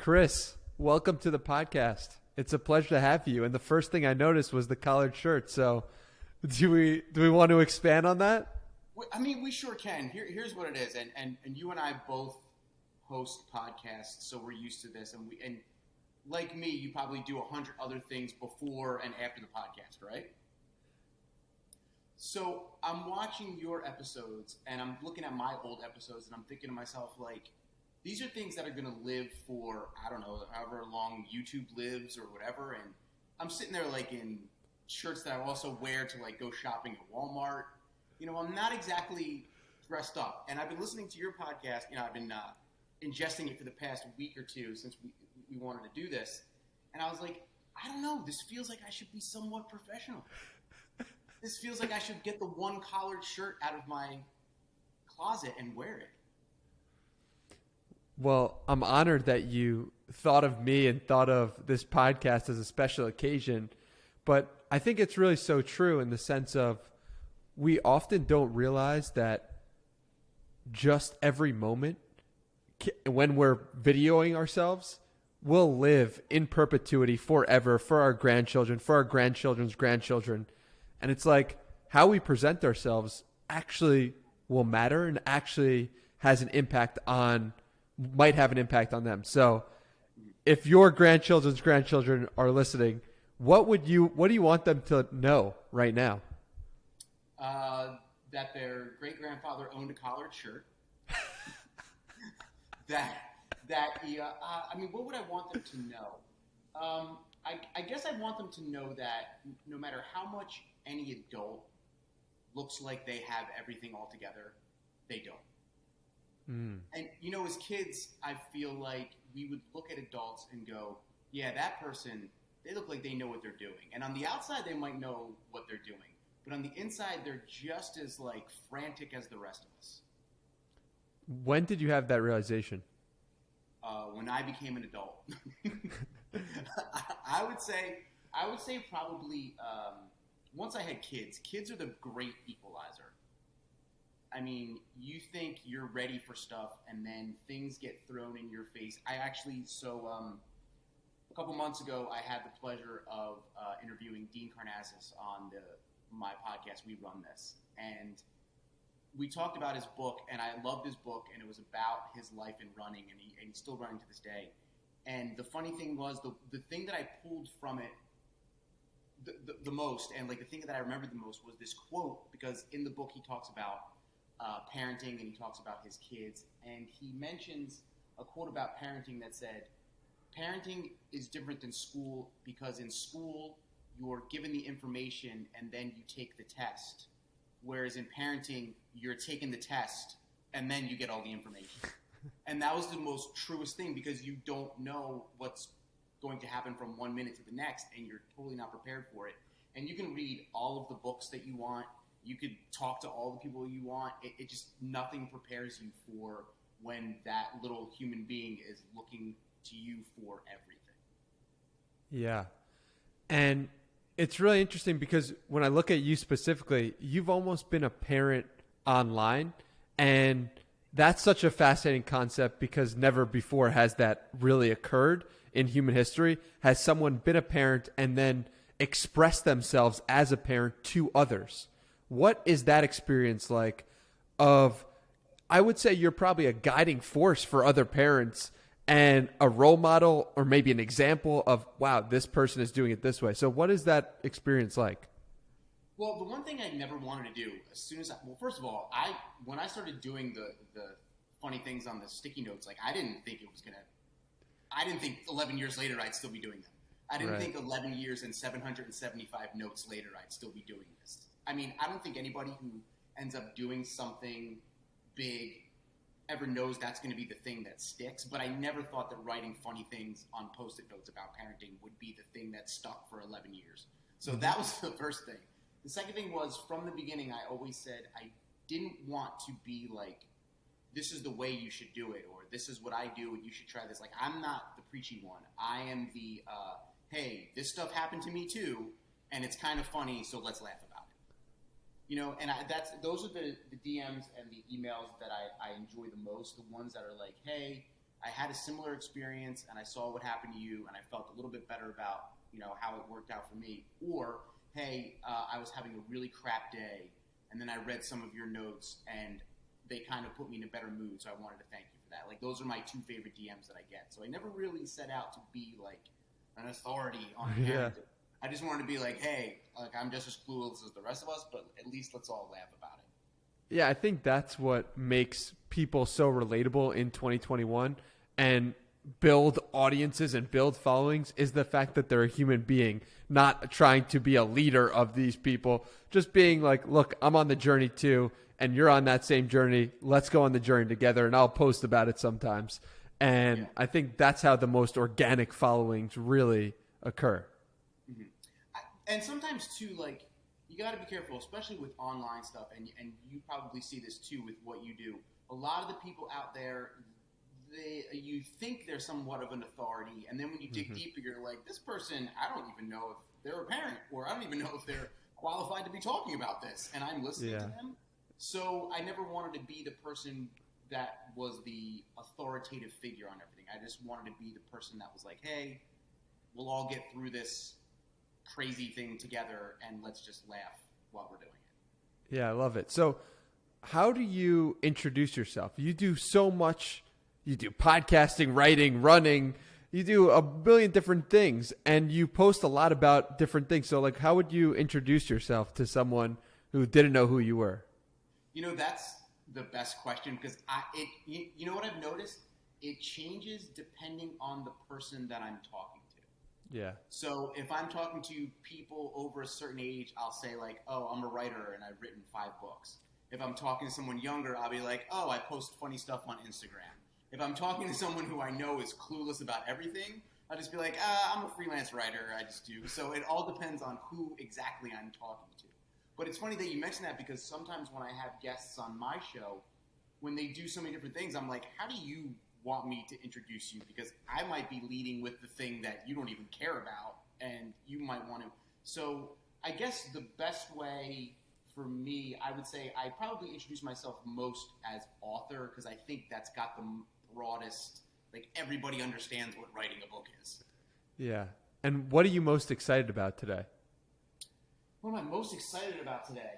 Chris, welcome to the podcast. It's a pleasure to have you. And the first thing I noticed was the collared shirt. So do we want to expand on that? I mean, we sure can. Here's what it is. And you and I both host podcasts, so we're used to this. And like me, you probably do 100 other things before and after the podcast, right? So I'm watching your episodes and I'm looking at my old episodes and I'm thinking to myself, like, these are things that are going to live for, I don't know, however long YouTube lives or whatever. And I'm sitting there like in shirts that I also wear to like go shopping at Walmart. You know, I'm not exactly dressed up. And I've been listening to your podcast. You know, I've been ingesting it for the past week or two since we wanted to do this. And I was like, I don't know. This feels like I should be somewhat professional. This feels like I should get the one collared shirt out of my closet and wear it. Well, I'm honored that you thought of me and thought of this podcast as a special occasion. But I think it's really so true in the sense of we often don't realize that just every moment when we're videoing ourselves will live in perpetuity forever for our grandchildren, for our grandchildren's grandchildren. And it's like how we present ourselves actually will matter and actually has an impact on, might have an impact on them. So if your grandchildren's grandchildren are listening, what do you want them to know right now? That their great grandfather owned a collared shirt. I mean, what would I want them to know? I guess I want them to know that no matter how much any adult looks like they have everything all together, they don't. And, you know, as kids, I feel like we would look at adults and go, yeah, that person, they look like they know what they're doing. And on the outside, they might know what they're doing. But on the inside, they're just as, like, frantic as the rest of us. When did you have that realization? When I became an adult. I would say probably once I had kids. Kids are the great equalizer. I mean, you think you're ready for stuff, and then things get thrown in your face. A couple months ago, I had the pleasure of interviewing Dean Karnazes on my podcast, We Run This. And we talked about his book, and I loved his book, and it was about his life in running, and he's still running to this day. And the funny thing was, the thing that I pulled from it the most, and like the thing that I remembered the most, was this quote, because in the book he talks about parenting, and he talks about his kids, and he mentions a quote about parenting that said, parenting is different than school because in school you're given the information and then you take the test, whereas in parenting you're taking the test and then you get all the information. And that was the most truest thing, because you don't know what's going to happen from 1 minute to the next, and you're totally not prepared for it. And you can read all of the books that you want. You could talk to all the people you want. It just, nothing prepares you for when that little human being is looking to you for everything. Yeah. And it's really interesting because when I look at you specifically, you've almost been a parent online, and that's such a fascinating concept because never before has that really occurred in human history. Has someone been a parent and then expressed themselves as a parent to others? What is that experience like I would say you're probably a guiding force for other parents and a role model, or maybe an example of, wow, this person is doing it this way. So what is that experience like? Well, the one thing I never wanted to do first of all, when I started doing the funny things on the sticky notes, like I didn't think 11 years later I'd still be doing them. I didn't think 11 years and 775 notes later I'd still be doing this. I mean, I don't think anybody who ends up doing something big ever knows that's going to be the thing that sticks, but I never thought that writing funny things on Post-it notes about parenting would be the thing that stuck for 11 years. So that was the first thing. The second thing was, from the beginning, I always said I didn't want to be like, this is the way you should do it, or this is what I do and you should try this. Like, I'm not the preachy one. I am the, hey, this stuff happened to me too, and it's kind of funny, so let's laugh about it. You know, and those are the DMs and the emails that I enjoy the most, the ones that are like, hey, I had a similar experience and I saw what happened to you and I felt a little bit better about, how it worked out for me. Or, hey, I was having a really crap day and then I read some of your notes and they kind of put me in a better mood, so I wanted to thank you for that. Like, those are my 2 favorite DMs that I get. So I never really set out to be like an authority on parenting. I just wanted to be like, hey, like, I'm just as clueless as the rest of us, but at least let's all laugh about it. Yeah, I think that's what makes people so relatable in 2021 and build audiences and build followings is the fact that they're a human being, not trying to be a leader of these people, just being like, look, I'm on the journey too, and you're on that same journey. Let's go on the journey together, and I'll post about it sometimes. And I think that's how the most organic followings really occur. Mm-hmm. And sometimes too, like, you got to be careful, especially with online stuff, and you probably see this too with what you do. A lot of the people out there, you think they're somewhat of an authority, and then when you dig deeper, you're like, this person, I don't even know if they're a parent, or I don't even know if they're qualified to be talking about this, and I'm listening to them. So I never wanted to be the person that was the authoritative figure on everything. I just wanted to be the person that was like, hey, we'll all get through this crazy thing together, and let's just laugh while we're doing it. Yeah, I love it. So how do you introduce yourself? You do so much. You do podcasting, writing, running. You do a billion different things, and you post a lot about different things. So, like, how would you introduce yourself to someone who didn't know who you were? That's the best question, because you know what I've noticed? It changes depending on the person that I'm talking to. Yeah. So if I'm talking to people over a certain age, I'll say like, oh, I'm a writer and I've written 5 books. If I'm talking to someone younger, I'll be like, oh, I post funny stuff on Instagram. If I'm talking to someone who I know is clueless about everything, I'll just be like, I'm a freelance writer, I just do. So it all depends on who exactly I'm talking to. But it's funny that you mention that, because sometimes when I have guests on my show, when they do so many different things, I'm like, how do you want me to introduce you? Because I might be leading with the thing that you don't even care about, and you might want to. So I guess the best way for me, I would say I probably introduce myself most as author, because I think that's got the broadest, like, everybody understands what writing a book is. Yeah. And what are you most excited about today? What am I most excited about today?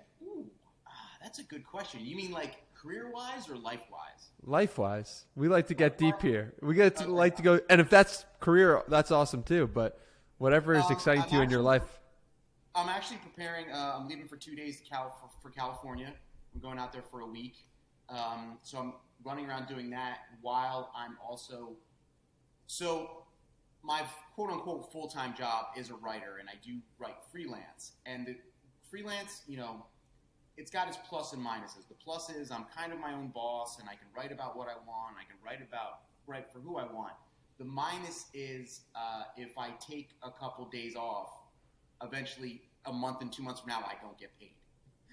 That's a good question. You mean like career-wise or life-wise? Life-wise. We like to get deep here. We get to like to go, and if that's career, that's awesome too. But whatever is exciting to you in your life. I'm actually preparing. I'm leaving for 2 days for California. I'm going out there for a week. So I'm running around doing that while I'm also. So my quote-unquote full-time job is a writer, and I do write freelance. And the freelance, it's got its plus and minuses. The plus is I'm kind of my own boss, and I can write about what I want. I can write for who I want. The minus is if I take a couple days off, eventually a month and 2 months from now, I don't get paid.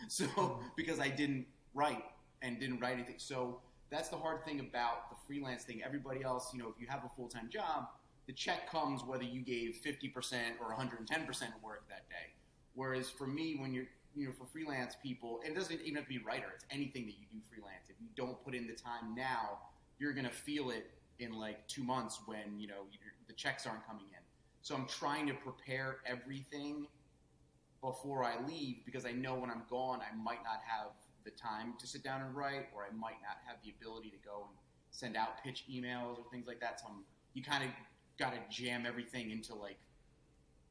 So because I didn't write anything. So that's the hard thing about the freelance thing. Everybody else, if you have a full-time job, the check comes whether you gave 50% or 110% of work that day. Whereas for me, when you're, for freelance people, and it doesn't even have to be writer, it's anything that you do freelance. If you don't put in the time now, you're going to feel it in like 2 months when, the checks aren't coming in. So I'm trying to prepare everything before I leave, because I know when I'm gone, I might not have the time to sit down and write, or I might not have the ability to go and send out pitch emails or things like that. So you kind of got to jam everything into like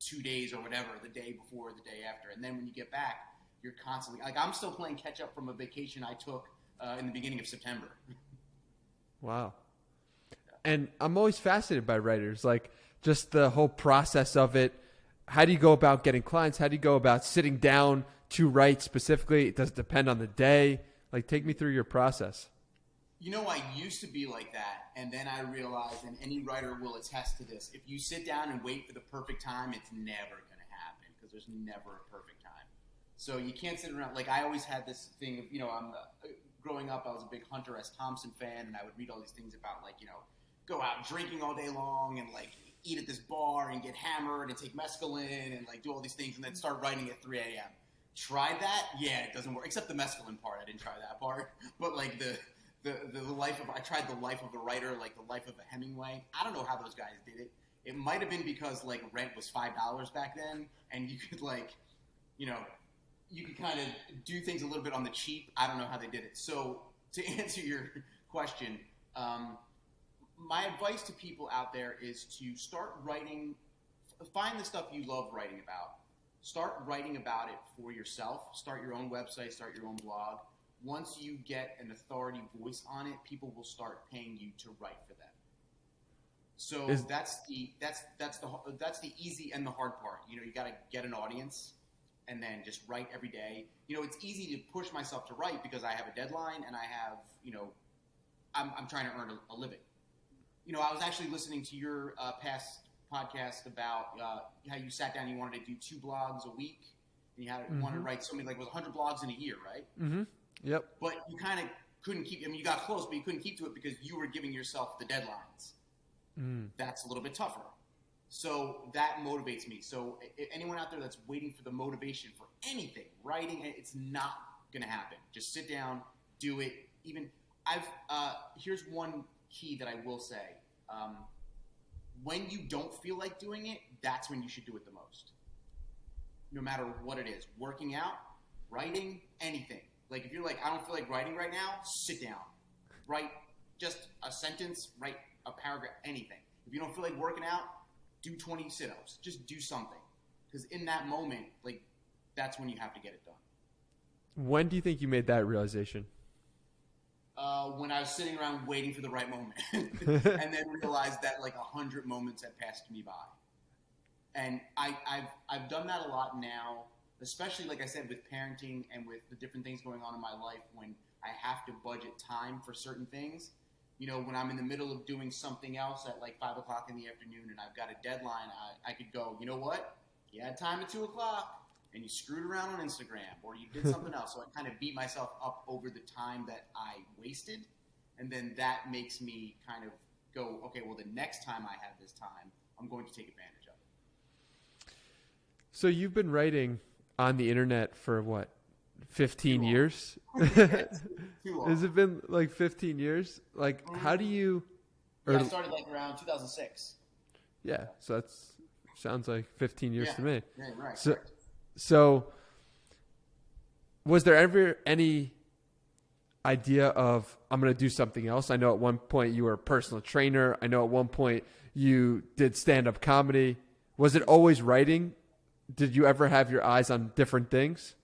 2 days or whatever, the day before, the day after. And then when you get back, you're constantly, like, I'm still playing catch up from a vacation I took in the beginning of September. Wow. And I'm always fascinated by writers, like just the whole process of it. How do you go about getting clients? How do you go about sitting down to write specifically? It does depend on the day. Like, take me through your process. I used to be like that, and then I realized, and any writer will attest to this, if you sit down and wait for the perfect time, it's never going to happen, because there's never a perfect time. So you can't sit around. Like, I always had this thing of, growing up, I was a big Hunter S. Thompson fan, and I would read all these things about, like, go out drinking all day long and, like, eat at this bar and get hammered and take mescaline and, like, do all these things and then start writing at 3 a.m. Tried that? Yeah, it doesn't work. Except the mescaline part. I didn't try that part. But, like, the the life of, I tried the life of a writer, like the life of a Hemingway. I don't know how those guys did it. It might have been because like rent was $5 back then, and you could like, you know, you could kind of do things a little bit on the cheap. I don't know how they did it. So to answer your question, my advice to people out there is to start writing, find the stuff you love writing about. Start writing about it for yourself. Start your own website, start your own blog. Once you get an authority voice on it, people will start paying you to write for them. So that's the easy and the hard part. You know, you got to get an audience and then just write every day. You know, it's easy to push myself to write because I have a deadline and I have, you know, I'm trying to earn a living. You know, I was actually listening to your past podcast about how you sat down and you wanted to do 2 blogs a week, and you had wanted to write something like it was 100 blogs in a year, right? Mm-hmm. Yep. But you kind of couldn't keep. I mean, you got close, but you couldn't keep to it because you were giving yourself the deadlines. That's a little bit tougher. So that motivates me. So anyone out there that's waiting for the motivation for anything, writing, it's not going to happen. Just sit down, do it. Even here's one key that I will say. When you don't feel like doing it, that's when you should do it the most. No matter what it is. Working out, writing, anything. Like if you're like, I don't feel like writing right now, sit down. Write just a sentence, write a paragraph, anything. If you don't feel like working out, do 20 sit-ups. Just do something. Because in that moment, like, that's when you have to get it done. When do you think you made that realization? When I was sitting around waiting for the right moment. And then realized that like 100 moments had passed me by. And I've done that a lot now, especially like I said with parenting and with the different things going on in my life when I have to budget time for certain things. You know, when I'm in the middle of doing something else at like 5 o'clock in the afternoon and I've got a deadline, I could go, you know what? You had time at 2 o'clock and you screwed around on Instagram or you did something else. So I kind of beat myself up over the time that I wasted. And then that makes me kind of go, okay, well, the next time I have this time, I'm going to take advantage of it. So you've been writing on the internet for what, 15 years? Too long. Has it been like 15 years? Like, how do you... Yeah, I started like around 2006. Yeah, so that's sounds like 15 years to me. Yeah, right. So was there ever any idea of, I'm going to do something else? I know at one point you were a personal trainer. I know at one point you did stand-up comedy. Was it always writing? Did you ever have your eyes on different things?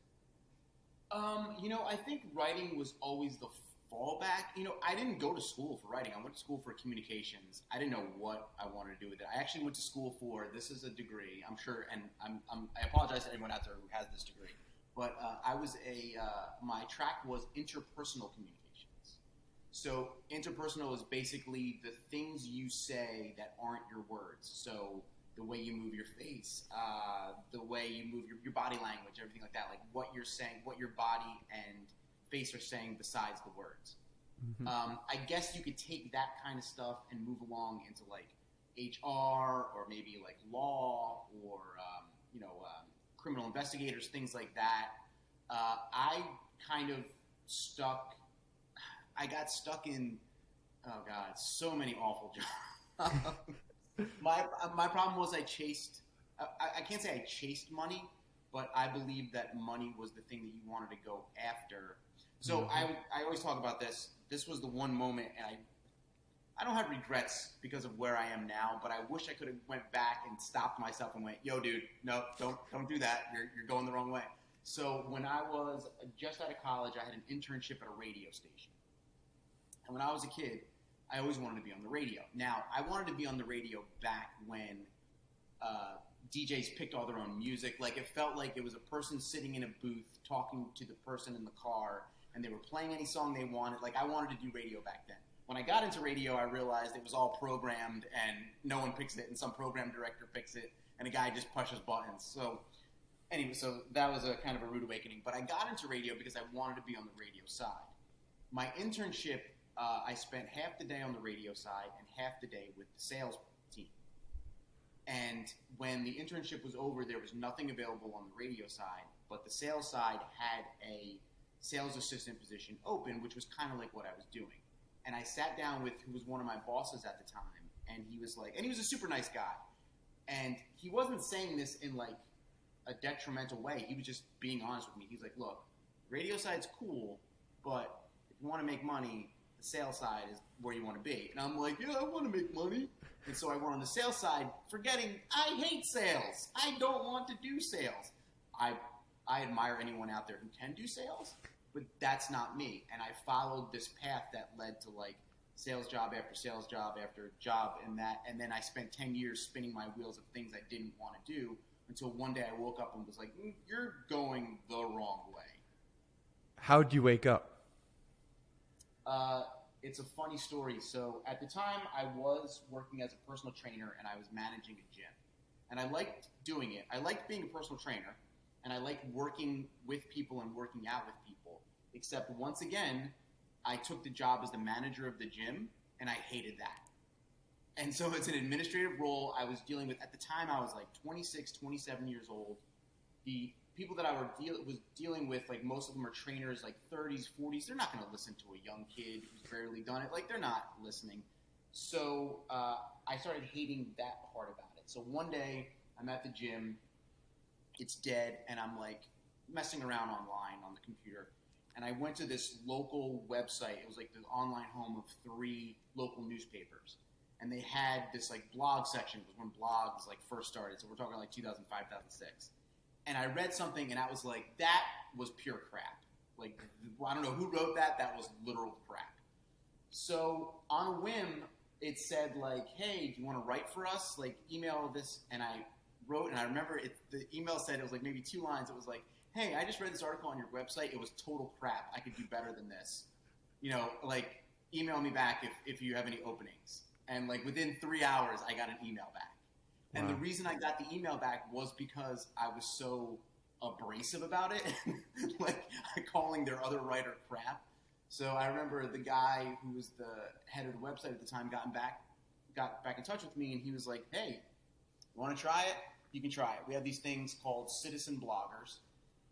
You know, I think writing was always the fallback. You know, I didn't go to school for writing. I went to school for communications. I didn't know what I wanted to do with it. I actually went to school for, this is a degree, I'm sure, and I apologize to anyone out there who has this degree, but I was my track was interpersonal communications. So interpersonal is basically the things you say that aren't your words. So the way you move your face, the way you move your body language, everything like that, like what you're saying, what your body and face are saying besides the words. Mm-hmm. I guess you could take that kind of stuff and move along into like HR or maybe like law or, criminal investigators, things like that. I got stuck in, oh God, so many awful jobs. My problem was I can't say I chased money, but I believed that money was the thing that you wanted to go after. So I always talk about this. This was the one moment, and I don't have regrets because of where I am now, but I wish I could have went back and stopped myself and went, yo, dude, no, don't do that. You're going the wrong way. So when I was just out of college, I had an internship at a radio station. And when I was a kid, I always wanted to be on the radio. Now, I wanted to be on the radio back when DJs picked all their own music. Like, it felt like it was a person sitting in a booth talking to the person in the car, and they were playing any song they wanted. Like, I wanted to do radio back then. When I got into radio, I realized it was all programmed, and no one picks it, and some program director picks it, and a guy just pushes buttons. So, anyway, so that was a kind of a rude awakening. But I got into radio because I wanted to be on the radio side. My internship, I spent half the day on the radio side and half the day with the sales team. And when the internship was over, there was nothing available on the radio side, but the sales side had a sales assistant position open, which was kind of like what I was doing. And I sat down with who was one of my bosses at the time, and he was like, and he was a super nice guy. And he wasn't saying this in like a detrimental way. He was just being honest with me. He's like, look, radio side's cool, but if you want to make money, the sales side is where you want to be. And I'm like, yeah, I want to make money. And so I went on the sales side, forgetting I hate sales. I don't want to do sales. I admire anyone out there who can do sales, but that's not me. And I followed this path that led to like sales job after job and that. And then I spent 10 years spinning my wheels of things I didn't want to do until one day I woke up and was like, you're going the wrong way. How'd you wake up? It's a funny story. So at the time I was working as a personal trainer and I was managing a gym. And I liked doing it. I liked being a personal trainer and I liked working with people and working out with people. Except once again, I took the job as the manager of the gym and I hated that. And so it's an administrative role I was dealing with. At the time I was like 26, 27 years old. The people that I was dealing with, like most of them are trainers, like 30s, 40s. They're not going to listen to a young kid who's barely done it. Like they're not listening. So I started hating that part about it. So one day I'm at the gym, it's dead, and I'm like messing around online on the computer. And I went to this local website. It was like the online home of 3 local newspapers. And they had this like blog section. It was when blogs like first started. So we're talking like 2005, 2006. And I read something, and I was like, that was pure crap. Like, I don't know who wrote that. That was literal crap. So on a whim, it said, like, hey, do you want to write for us? Like, email this. And I wrote, and I remember the email said, it was like maybe 2 lines. It was like, hey, I just read this article on your website. It was total crap. I could do better than this. You know, like, email me back if you have any openings. And, like, within 3 hours, I got an email back. And the reason I got the email back was because I was so abrasive about it, like calling their other writer crap. So I remember the guy who was the head of the website at the time got back in touch with me, and he was like, hey, you want to try it? You can try it. We have these things called citizen bloggers,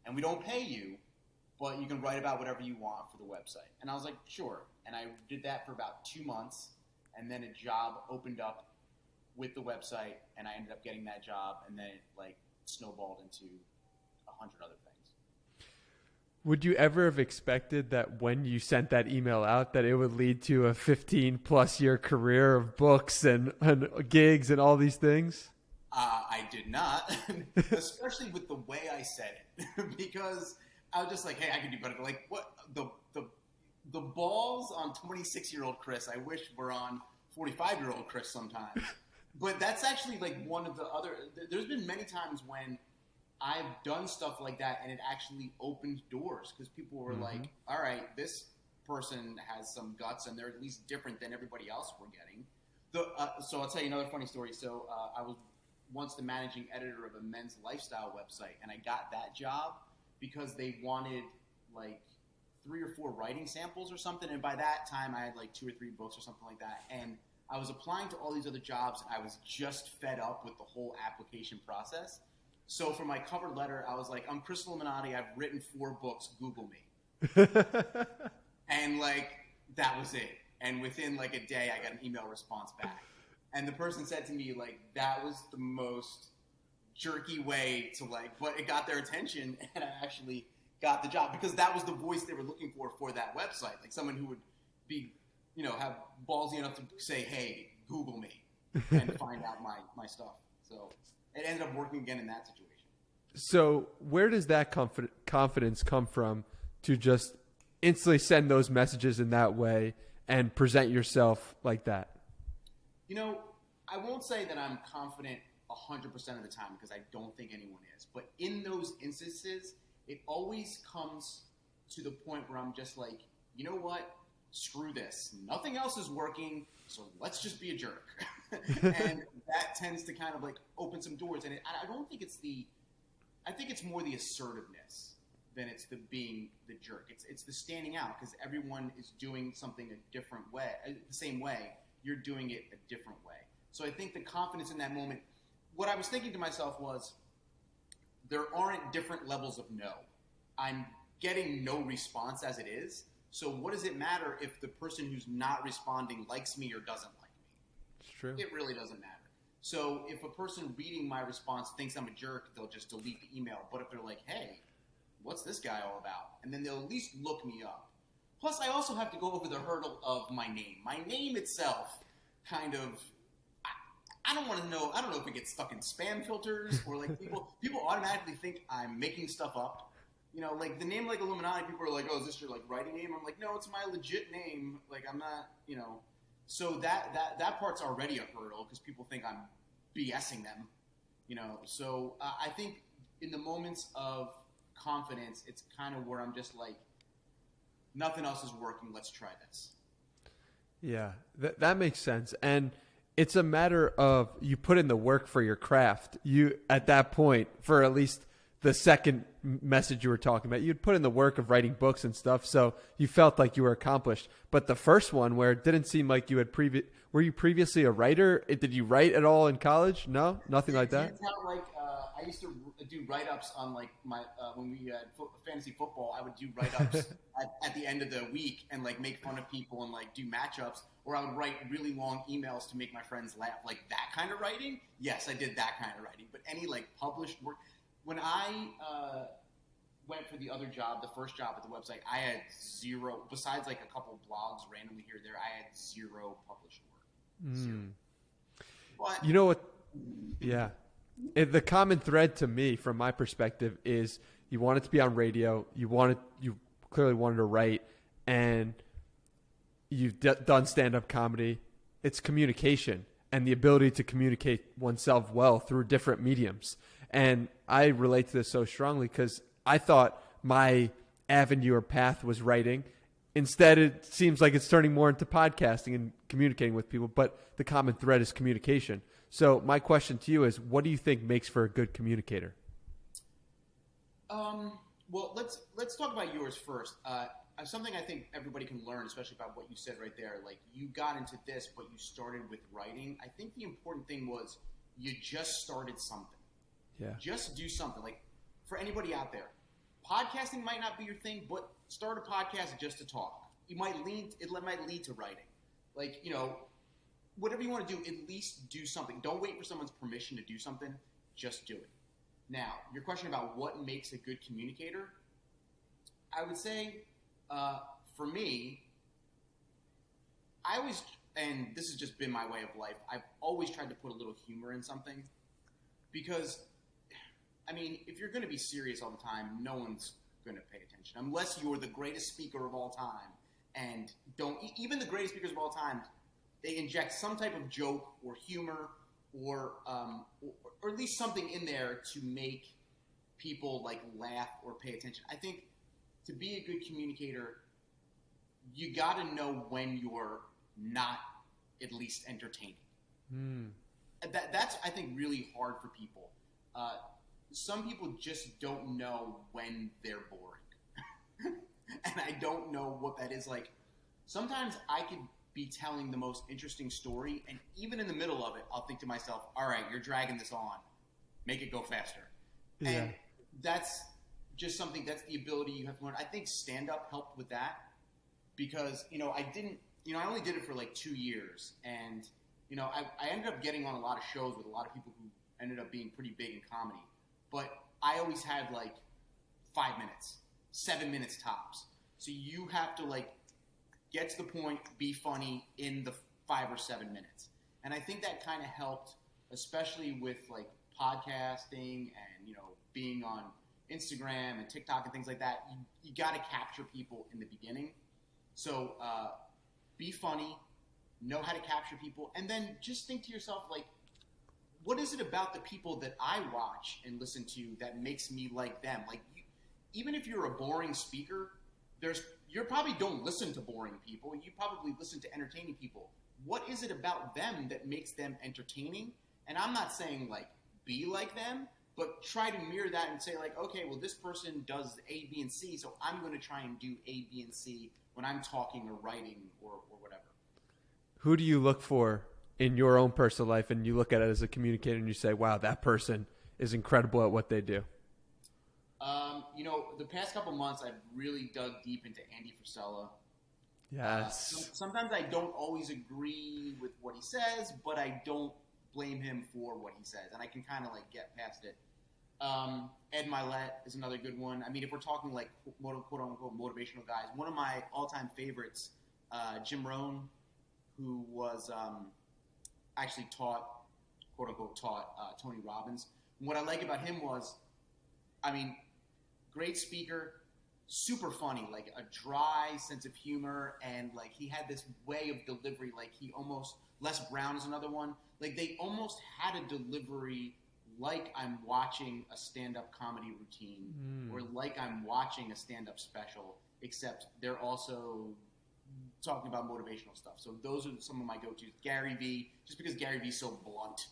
and we don't pay you, but you can write about whatever you want for the website. And I was like, sure. And I did that for about 2 months, and then a job opened up with the website, and I ended up getting that job, and then it like snowballed into 100 other things. Would you ever have expected that when you sent that email out that it would lead to a 15+ year career of books and gigs and all these things? I did not, especially with the way I said it, because I was just like, hey, I could do better. Like, what the balls on 26-year-old Chris, I wish were on 45-year-old Chris sometimes. But that's actually like one of the other – there's been many times when I've done stuff like that and it actually opened doors because people were like, all right, this person has some guts and they're at least different than everybody else we're getting. So I'll tell you another funny story. So I was once the managing editor of a men's lifestyle website, and I got that job because they wanted like 3 or 4 writing samples or something. And by that time I had like 2 or 3 books or something like that. And I was applying to all these other jobs. I was just fed up with the whole application process. So for my cover letter, I was like, I'm Chris Illuminati. I've written 4 books. Google me. And like, that was it. And within like a day, I got an email response back. And the person said to me, like, that was the most jerky way to like, but it got their attention and I actually got the job because that was the voice they were looking for that website. Like someone who would be, you know, have ballsy enough to say, hey, Google me and find out my stuff. So it ended up working again in that situation. So where does that confidence come from to just instantly send those messages in that way and present yourself like that? You know, I won't say that I'm confident 100% of the time because I don't think anyone is. But in those instances, it always comes to the point where I'm just like, you know what? Screw this. Nothing else is working, so let's just be a jerk. And that tends to kind of like open some doors. And I don't think I think it's more the assertiveness than it's the being the jerk. It's the standing out because everyone is doing something a different way, the same way. You're doing it a different way. So I think the confidence in that moment, what I was thinking to myself was, there aren't different levels of no. I'm getting no response as it is. So what does it matter if the person who's not responding likes me or doesn't like me? It's true. It really doesn't matter. So if a person reading my response thinks I'm a jerk, they'll just delete the email. But if they're like, hey, what's this guy all about? And then they'll at least look me up. Plus, I also have to go over the hurdle of my name. My name itself kind of, I don't want to know, I don't know if it gets stuck in spam filters or like people automatically think I'm making stuff up. You know, like the name like Illuminati, people are like, oh, is this your like writing name? I'm like, no, it's my legit name. Like I'm not, you know. So that part's already a hurdle because people think I'm BSing them, you know. So I think in the moments of confidence, it's kind of where I'm just like, nothing else is working. Let's try this. Yeah, that makes sense. And it's a matter of you put in the work for your craft. You, at that point, for at least the second message you were talking about, you'd put in the work of writing books and stuff. So you felt like you were accomplished. But the first one where it didn't seem like you had were you previously a writer? Did you write at all in college? No, nothing like that. It's not like I used to do write-ups on like my when we had fantasy football. I would do write-ups at the end of the week and like make fun of people and like do matchups, or I would write really long emails to make my friends laugh. Like that kind of writing. Yes, I did that kind of writing. But any like published work. When I went for the other job, the first job at the website, I had zero. Besides like a couple blogs randomly here or there, I had zero published work. Zero. But you know what? Yeah. The common thread to me, from my perspective, is you wanted to be on radio. You clearly wanted to write, and you've done stand-up comedy. It's communication and the ability to communicate oneself well through different mediums. And I relate to this so strongly because I thought my avenue or path was writing. Instead, it seems like it's turning more into podcasting and communicating with people, but the common thread is communication. So my question to you is, what do you think makes for a good communicator? Well, let's talk about yours first. Something I think everybody can learn, especially about what you said right there. Like you got into this, but you started with writing. I think the important thing was you just started something. Yeah. Just do something. Like for anybody out there, podcasting might not be your thing, but start a podcast just to talk. It might lead to writing. Like, you know, whatever you want to do, at least do something. Don't wait for someone's permission to do something. Just do it. Now, your question about what makes a good communicator, I would say, for me, and this has just been my way of life, I've always tried to put a little humor in something because, I mean, if you're going to be serious all the time, no one's going to pay attention unless you're the greatest speaker of all time. And even the greatest speakers of all time, they inject some type of joke or humor or at least something in there to make people like laugh or pay attention. I think to be a good communicator, you got to know when you're not at least entertaining. That's, I think, really hard for people. Some people just don't know when they're boring. And I don't know what that is. Like, sometimes I could be telling the most interesting story, and even in the middle of it, I'll think to myself, all right, you're dragging this on. Make it go faster. Yeah. And that's just something, that's the ability you have to learn. I think stand-up helped with that because, I only did it for like 2 years. And, I ended up getting on a lot of shows with a lot of people who ended up being pretty big in comedy. But I always had like 5 minutes, 7 minutes tops. So you have to like get to the point, be funny in the 5 or 7 minutes. And I think that kind of helped, especially with like podcasting and, being on Instagram and TikTok and things like that. You got to capture people in the beginning. So be funny, know how to capture people, and then just think to yourself, like, what is it about the people that I watch and listen to that makes me like them? Like, even if you're a boring speaker, you probably don't listen to boring people. You probably listen to entertaining people. What is it about them that makes them entertaining? And I'm not saying, like, be like them, but try to mirror that and say, like, okay, well, this person does A, B, and C, so I'm going to try and do A, B, and C when I'm talking or writing or whatever. Who do you look for in your own personal life, and you look at it as a communicator and you say, wow, that person is incredible at what they do? the past couple months, I've really dug deep into Andy Frisella. Yes. Sometimes I don't always agree with what he says, but I don't blame him for what he says, and I can kind of like get past it. Ed Milet is another good one. I mean, if we're talking like quote unquote motivational guys, one of my all-time favorites, Jim Rohn, who was actually quote unquote taught Tony Robbins. And what I like about him was, I mean, great speaker, super funny, like a dry sense of humor, and like he had this way of delivery, like he almost, Les Brown is another one, like they almost had a delivery like I'm watching a stand-up comedy routine or like I'm watching a stand-up special, except they're also talking about motivational stuff. So those are some of my go-tos. Gary Vee, just because Gary Vee's so blunt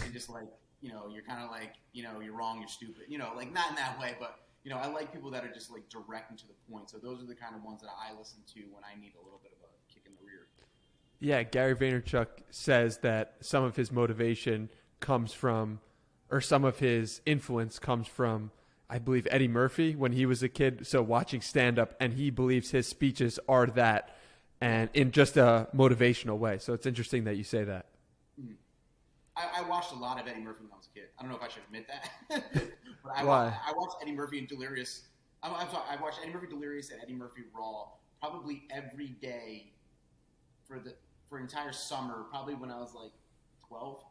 and just like, you're kind of like, you're wrong, you're stupid, like not in that way, but I like people that are just like direct and to the point. So those are the kind of ones that I listen to when I need a little bit of a kick in the rear. Yeah, Gary Vaynerchuk says that some of his motivation comes from, or some of his influence comes from, I believe, Eddie Murphy when he was a kid. So watching stand-up, and he believes his speeches are that, and in just a motivational way. So it's interesting that you say that. Mm-hmm. I watched a lot of Eddie Murphy when I was a kid. I don't know if I should admit that. But Why? I watched Eddie Murphy and Delirious. I'm sorry, I watched Eddie Murphy Delirious and Eddie Murphy Raw probably every day for an entire summer, probably when I was like 12.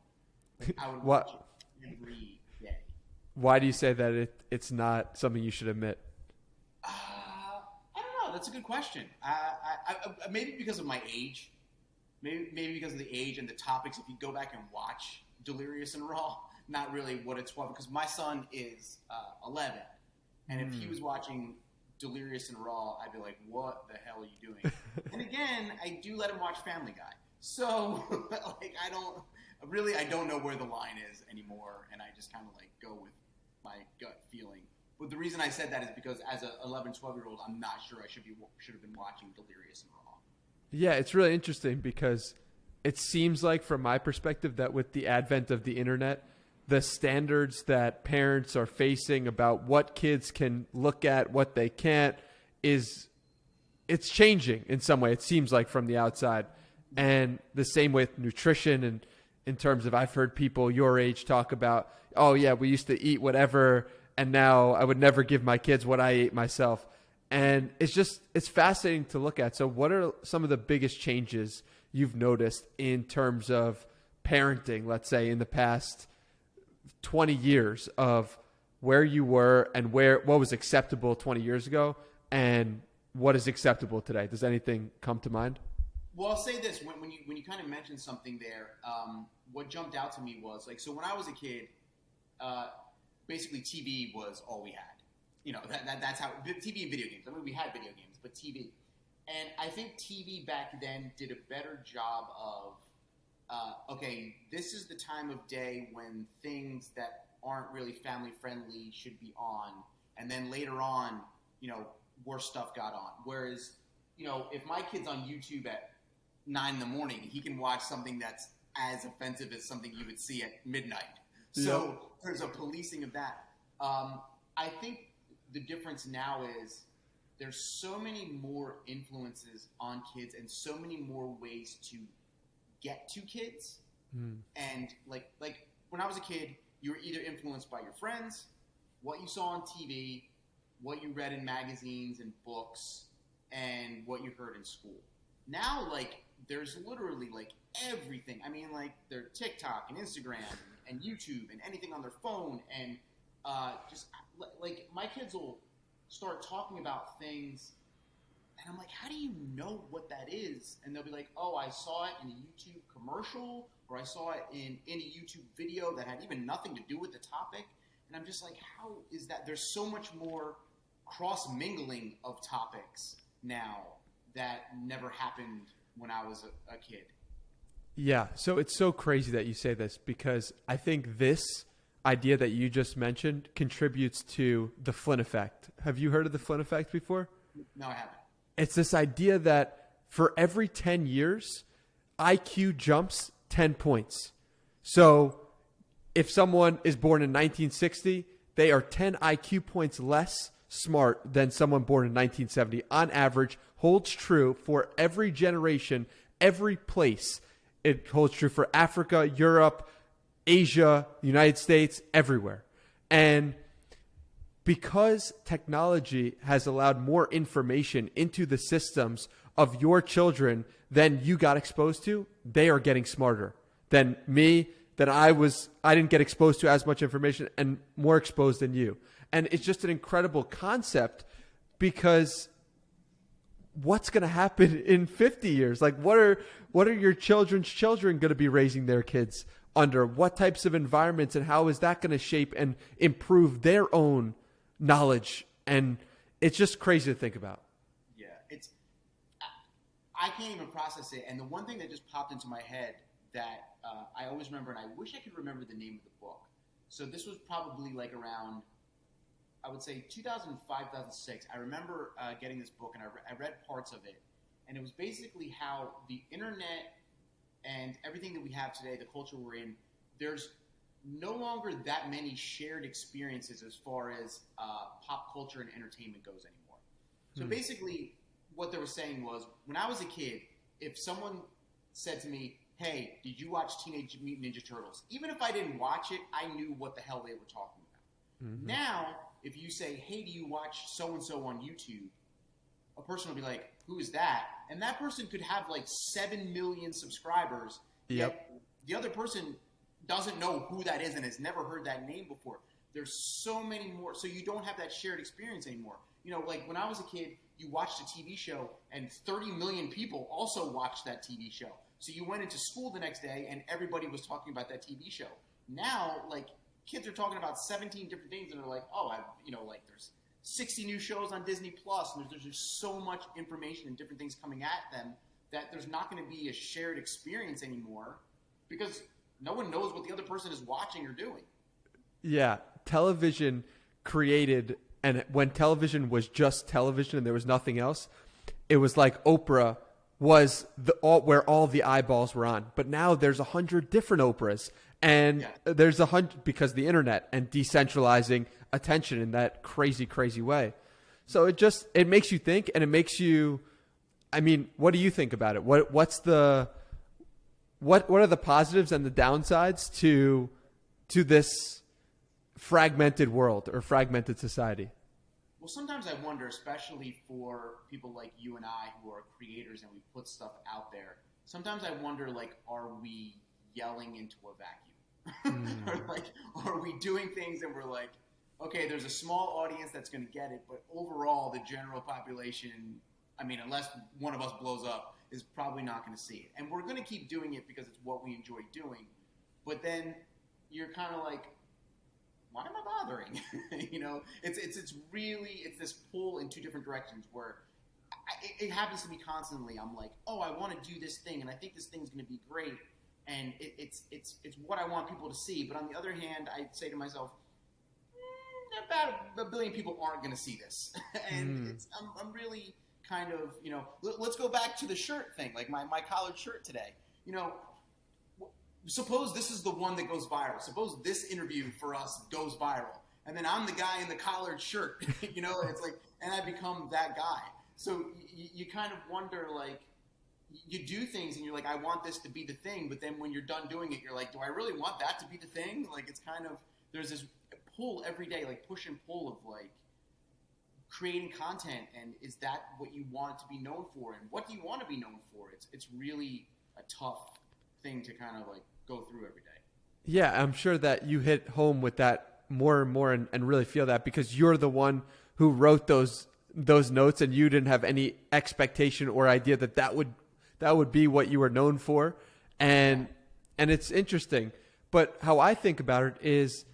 Like, I would watch it every day. Why do you say that it's not something you should admit? I don't know. That's a good question. Maybe because of my age. Maybe because of the age and the topics. If you go back and watch Delirious and Raw, not really what it's for. Because my son is 11, and if he was watching Delirious and Raw, I'd be like, "What the hell are you doing?" And again, I do let him watch Family Guy, so like I don't know where the line is anymore, and I just kind of like go with my gut feeling. But the reason I said that is because as a 11, 12-year-old, I'm not sure I should have been watching Delirious and Raw. Yeah, it's really interesting because it seems like, from my perspective, that with the advent of the internet, the standards that parents are facing about what kids can look at, what they can't, it's changing in some way. It seems like from the outside. And the same with nutrition, and in terms of, I've heard people your age talk about, oh yeah, we used to eat whatever, and now I would never give my kids what I ate myself. And it's fascinating to look at. So what are some of the biggest changes you've noticed in terms of parenting, let's say in the past 20 years, of where you were and what was acceptable 20 years ago and what is acceptable today? Does anything come to mind? Well, I'll say this. When you kind of mentioned something there, what jumped out to me was, like, so when I was a kid, basically TV was all we had. That's how TV and video games. I mean, we had video games, but TV. And I think TV back then did a better job of, okay, this is the time of day when things that aren't really family friendly should be on. And then later on, worse stuff got on. Whereas, if my kid's on YouTube at 9 a.m, he can watch something that's as offensive as something you would see at midnight. So there's a policing of that. I think the difference now is there's so many more influences on kids and so many more ways to get to kids. And like when I was a kid, you were either influenced by your friends, what you saw on TV, what you read in magazines and books, and what you heard in school. Now, like, there's literally like everything. I mean, like, there's TikTok and Instagram and YouTube and anything on their phone, and just like my kids will start talking about things, and I'm like, how do you know what that is? And they'll be like, oh, I saw it in a YouTube commercial, or I saw it in a YouTube video that had even nothing to do with the topic. And I'm just like, how is that? There's so much more cross-mingling of topics now that never happened when I was a kid. Yeah, so it's so crazy that you say this, because I think this idea that you just mentioned contributes to the Flynn Effect. Have you heard of the Flynn Effect before? No, I haven't. It's this idea that for every 10 years, IQ jumps 10 points. So if someone is born in 1960, they are 10 IQ points less smart than someone born in 1970 on average holds true for every generation, every place. It holds true for Africa, Europe, Asia, the United States, everywhere. And because technology has allowed more information into the systems of your children than you got exposed to, they are getting smarter than me, that I didn't get exposed to as much information and more exposed than you. And it's just an incredible concept, because what's going to happen in 50 years? Like, what are your children's children going to be raising their kids under? What types of environments, and how is that going to shape and improve their own knowledge? And it's just crazy to think about. Yeah, I can't even process it. And the one thing that just popped into my head that I always remember, and I wish I could remember the name of the book. So this was probably like around, I would say 2005, 2006. I remember getting this book, and I read parts of it. And it was basically how the internet and everything that we have today, the culture we're in, there's no longer that many shared experiences as far as pop culture and entertainment goes anymore. So basically what they were saying was, when I was a kid, if someone said to me, hey, did you watch Teenage Mutant Ninja Turtles? Even if I didn't watch it, I knew what the hell they were talking about. Mm-hmm. Now, if you say, hey, do you watch so-and-so on YouTube? A person will be like, who is that? And that person could have like 7 million subscribers. Yet the other person doesn't know who that is and has never heard that name before. There's so many more. So you don't have that shared experience anymore. You know, like when I was a kid, you watched a TV show and 30 million people also watched that TV show. So you went into school the next day and everybody was talking about that TV show. Now, like, kids are talking about 17 different things and they're like, oh, like there's 60 new shows on Disney Plus, and there's just so much information and different things coming at them that there's not going to be a shared experience anymore, because no one knows what the other person is watching or doing. Yeah, television created, and when television was just television and there was nothing else, it was like Oprah was where all the eyeballs were on. But now there's 100 different Oprahs, and there's 100 because of the internet and decentralizing attention in that crazy, crazy way. So it makes you think, and it makes you, I mean, what do you think about it? What are the positives and the downsides to this fragmented world or fragmented society? Well, sometimes I wonder, especially for people like you and I who are creators and we put stuff out there, sometimes I wonder, like, are we yelling into a vacuum? Or like, are we doing things and we're like, okay, there's a small audience that's going to get it, but overall the general population, I mean, unless one of us blows up, is probably not going to see it. And we're going to keep doing it because it's what we enjoy doing. But then you're kind of like, why am I bothering? You know, it's this pull in two different directions where it happens to me constantly. I'm like, oh, I want to do this thing, and I think this thing's going to be great, and it's what I want people to see. But on the other hand, I say to myself, about a billion people aren't going to see this, and I'm really kind of, you know, let's go back to the shirt thing, like my collared shirt today. You know, suppose this is the one that goes viral. Suppose this interview for us goes viral, and then I'm the guy in the collared shirt. You know, it's like, and I become that guy. So you kind of wonder, like, you do things and you're like, I want this to be the thing, but then when you're done doing it, you're like, do I really want that to be the thing? Like, it's kind of, there's this pull every day, like push and pull of like creating content, and is that what you want it to be known for, and what do you want to be known for? It's really a tough thing to kind of like go through every day. Yeah, I'm sure that you hit home with that more and more, and really feel that, because you're the one who wrote those notes, and you didn't have any expectation or idea that would be what you were known for. And it's interesting, but how I think about it is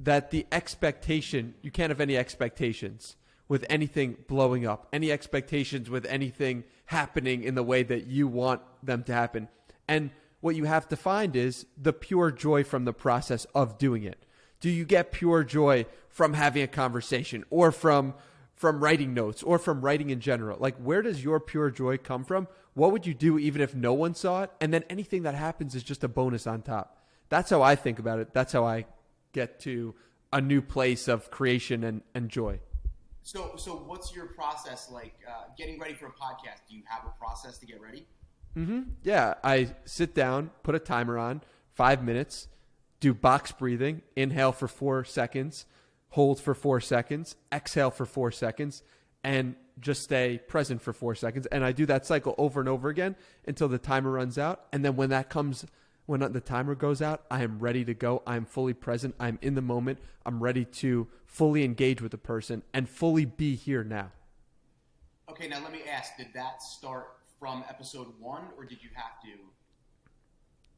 that the expectation, you can't have any expectations with anything blowing up, any expectations with anything happening in the way that you want them to happen. And what you have to find is the pure joy from the process of doing it. Do you get pure joy from having a conversation, or from writing notes, or from writing in general? Like, where does your pure joy come from? What would you do even if no one saw it? And then anything that happens is just a bonus on top. That's how I think about it. That's how I get to a new place of creation and joy. So what's your process like getting ready for a podcast? Do you have a process to get ready? Yeah, I sit down, put a timer on, 5 minutes, do box breathing, inhale for 4 seconds, hold for 4 seconds, exhale for 4 seconds, and just stay present for 4 seconds. And I do that cycle over and over again until the timer runs out. And then when the timer goes out, I am ready to go. I'm fully present. I'm in the moment. I'm ready to fully engage with the person and fully be here now. Okay, now let me ask, did that start from episode 1 or did you have to?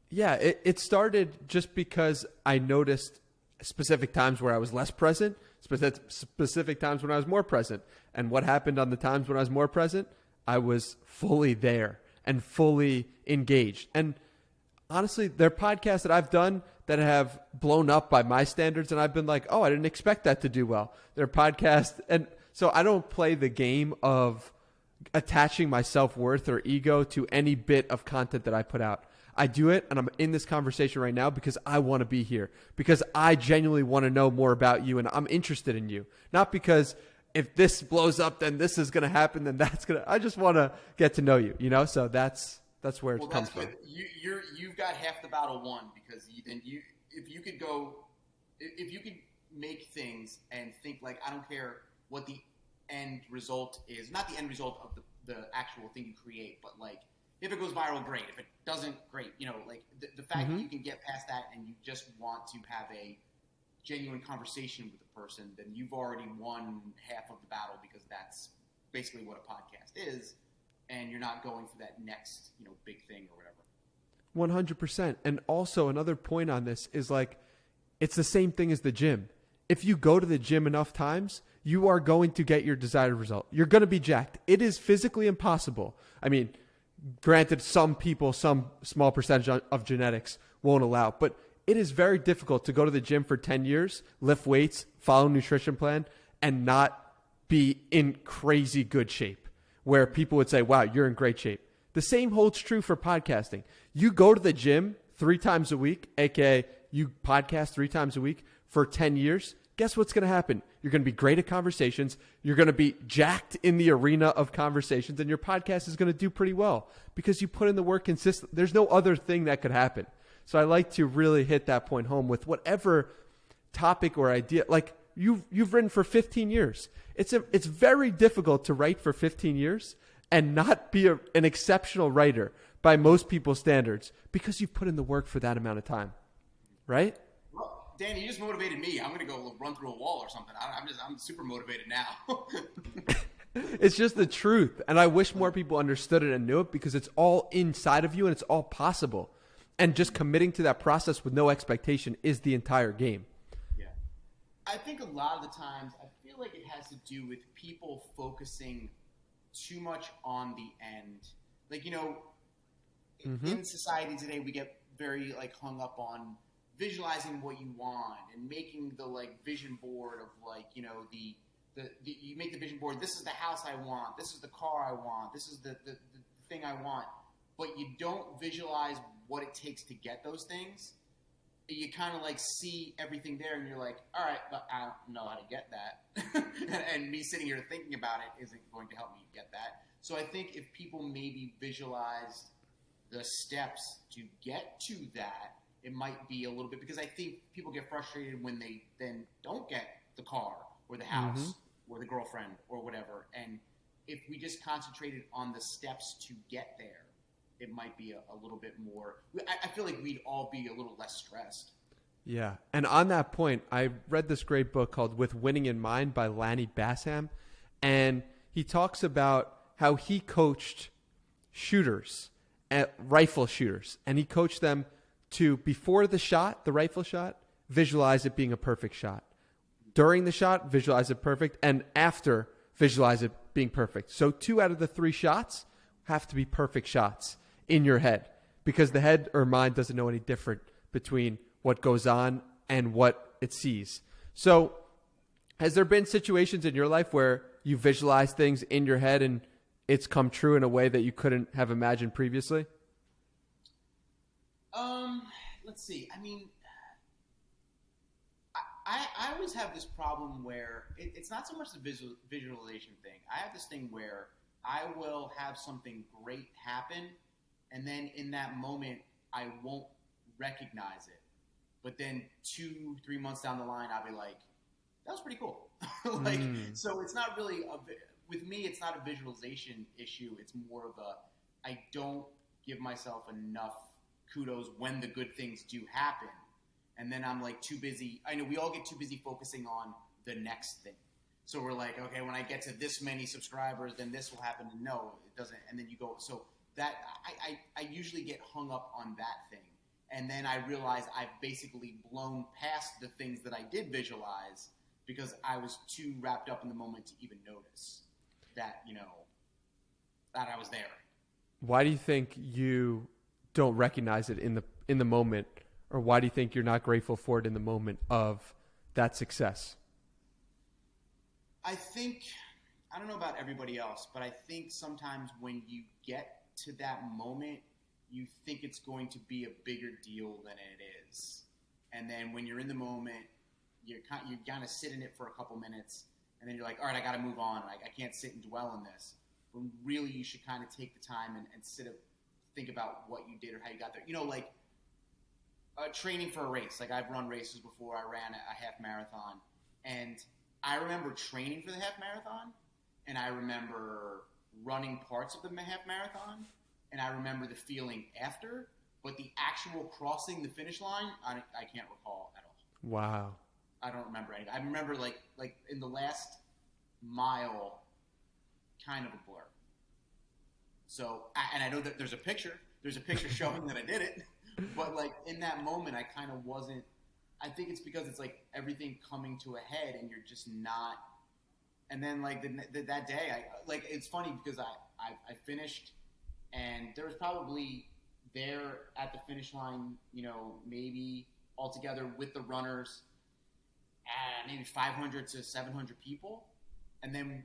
Yeah, it started just because I noticed specific times where I was less present, specific times when I was more present. And what happened on the times when I was more present? I was fully there and fully engaged. And honestly, there are podcasts that I've done that have blown up by my standards, and I've been like, oh, I didn't expect that to do well. There are podcasts, and so I don't play the game of attaching my self-worth or ego to any bit of content that I put out. I do it, and I'm in this conversation right now because I want to be here, because I genuinely want to know more about you, and I'm interested in you. Not because if this blows up, then this is going to happen, then that's going to – I just want to get to know you, you know? So that's where it comes from. You've got half the battle won, because if you could make things and think like, I don't care what the end result is, not the end result of the actual thing you create, but like if it goes viral, great. If it doesn't, great. You know, like the fact that you can get past that and you just want to have a genuine conversation with the person, then you've already won half of the battle, because that's basically what a podcast is. And you're not going for that next, big thing or whatever. 100%. And also another point on this is like, it's the same thing as the gym. If you go to the gym enough times, you are going to get your desired result. You're going to be jacked. It is physically impossible. I mean, granted, some people, some small percentage of genetics won't allow, but it is very difficult to go to the gym for 10 years, lift weights, follow a nutrition plan, and not be in crazy good shape, where people would say, wow, you're in great shape. The same holds true for podcasting. You go to the gym 3 times a week, aka you podcast 3 times a week for 10 years, guess what's going to happen? You're going to be great at conversations. You're going to be jacked in the arena of conversations, and your podcast is going to do pretty well because you put in the work consistently. There's no other thing that could happen. So I like to really hit that point home with whatever topic or idea. Like you've written for 15 years. It's very difficult to write for 15 years and not be an exceptional writer by most people's standards because you've put in the work for that amount of time, right? Well, Danny, you just motivated me. I'm going to go run through a wall or something. I'm super motivated now. It's just the truth. And I wish more people understood it and knew it, because it's all inside of you and it's all possible. And just committing to that process with no expectation is the entire game. Yeah. I think a lot of the times, I feel like it has to do with people focusing too much on the end. Like, in society today, we get very hung up on visualizing what you want and making the vision board of you make the vision board. This is the house I want. This is the car I want. This is the thing I want. But you don't visualize what it takes to get those things. You kind of see everything there, and you're like, all right, but I don't know how to get that. and me sitting here thinking about it isn't going to help me get that. So I think if people maybe visualize the steps to get to that, it might be a little bit, because I think people get frustrated when they then don't get the car or the house or the girlfriend or whatever. And if we just concentrated on the steps to get there, it might be a little bit more. I feel like we'd all be a little less stressed. Yeah. And on that point, I read this great book called With Winning in Mind by Lanny Bassam. And he talks about how he coached shooters, rifle shooters. And he coached them to, before the shot, the rifle shot, visualize it being a perfect shot. During the shot, visualize it perfect. And after, visualize it being perfect. So 2 out of the 3 shots have to be perfect shots in your head, because the head or mind doesn't know any different between what goes on and what it sees. So has there been situations in your life where you visualize things in your head and it's come true in a way that you couldn't have imagined previously? Let's see. I mean, I always have this problem where it's not so much the visualization thing. I have this thing where I will have something great happen, and then in that moment, I won't recognize it. But then 2-3 months down the line, I'll be like, that was pretty cool. So it's not really, with me, it's not a visualization issue. It's more of I don't give myself enough kudos when the good things do happen. And then I'm like too busy. I know we all get too busy focusing on the next thing. So we're like, okay, when I get to this many subscribers, then this will happen. And no, it doesn't. And then you go, so that I usually get hung up on that thing. And then I realize I've basically blown past the things that I did visualize because I was too wrapped up in the moment to even notice that, that I was there. Why do you think you don't recognize it in the moment? Or why do you think you're not grateful for it in the moment of that success? I think, I don't know about everybody else, but I think sometimes when you get to that moment, you think it's going to be a bigger deal than it is. And then when you're in the moment, you kind of sit in it for a couple minutes, and then you're like, all right, I got to move on. I can't sit and dwell on this. When really you should kind of take the time and think about what you did or how you got there. Training for a race. Like I've run races before. I ran a half marathon, and I remember training for the half marathon, and I remember running parts of the half marathon, and I remember the feeling after, but the actual crossing the finish line, I can't recall at all. Wow. I don't remember anything. I remember like in the last mile, kind of a blur. So, and I know that there's a picture showing that I did it. But like in that moment, I kind of wasn't. I think it's because it's like everything coming to a head, and you're just not. And then like that day, it's funny because I finished, and there was probably there at the finish line, maybe altogether with the runners, maybe 500 to 700 people, and then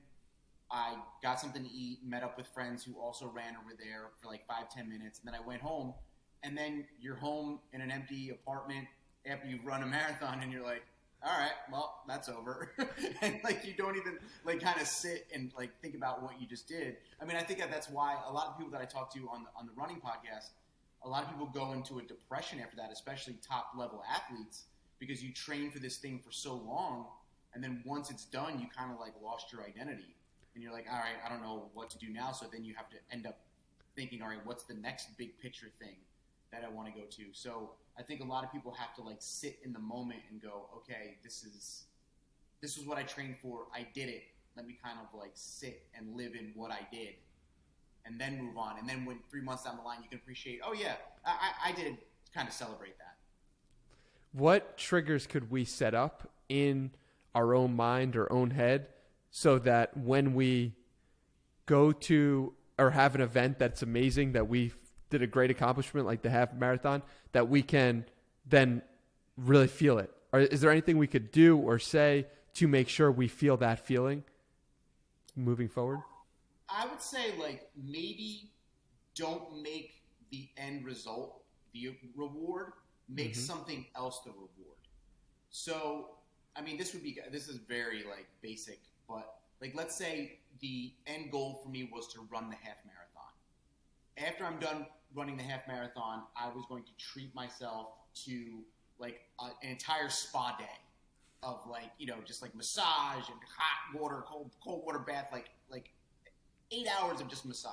I got something to eat, met up with friends who also ran over there for like 5-10 minutes, and then I went home. And then you're home in an empty apartment after you've run a marathon, and you're like, all right, well, that's over. And like you don't even like kind of sit and like think about what you just did. I mean, I think that's why a lot of people that I talk to on the running podcast, a lot of people go into a depression after that, especially top level athletes, because you train for this thing for so long, and then once it's done, you kind of like lost your identity, and you're like, all right, I don't know what to do now. So then you have to end up thinking, all right, what's the next big picture thing that I want to go to? So I think a lot of people have to like sit in the moment and go, okay, this is what I trained for. I did it. Let me kind of like sit and live in what I did, and then move on. And then when 3 months down the line, you can appreciate, oh yeah, I did kind of celebrate that. What triggers could we set up in our own mind or own head so that when we go to or have an event that's amazing, that we did a great accomplishment like the half marathon, that we can then really feel it? Or is there anything we could do or say to make sure we feel that feeling moving forward? I would say like maybe don't make the end result the reward, make something else the reward. So, I mean, this is very like basic, but like let's say the end goal for me was to run the half marathon. After I'm done running the half marathon, I was going to treat myself to like an entire spa day of like, just like massage and hot water, cold water bath, like 8 hours of just massage.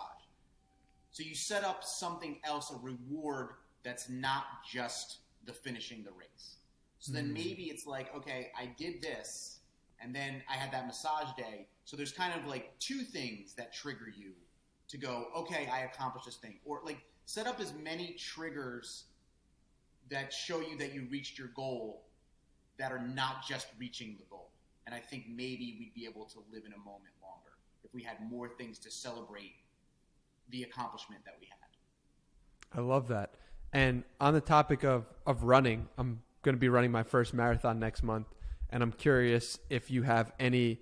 So you set up something else, a reward that's not just the finishing the race. So then maybe it's like, okay, I did this, and then I had that massage day. So there's kind of like two things that trigger you to go, okay, I accomplished this thing. Or like set up as many triggers that show you that you reached your goal that are not just reaching the goal. And I think maybe we'd be able to live in a moment longer if we had more things to celebrate the accomplishment that we had. I love that. And on the topic of running, I'm going to be running my first marathon next month. And I'm curious if you have any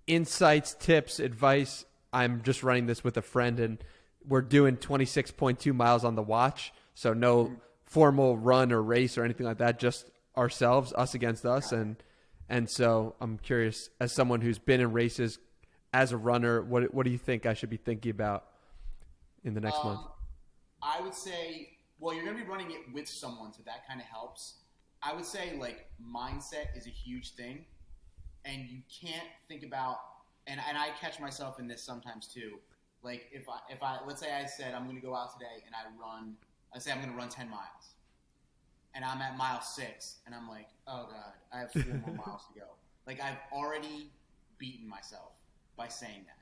insights, tips, advice. I'm just running this with a friend, and we're doing 26.2 miles on the watch. So no formal run or race or anything like that, just ourselves, us against us. And And so I'm curious, as someone who's been in races as a runner, what do you think I should be thinking about in the next month? I would say, well, you're going to be running it with someone, so that kind of helps. I would say like mindset is a huge thing, and you can't think about, and I catch myself in this sometimes too. Like if I let's say I said I'm going to go out today and I say I'm going to run 10 miles, and I'm at mile 6, and I'm like, oh God, I have 4 more miles to go. Like I've already beaten myself by saying that.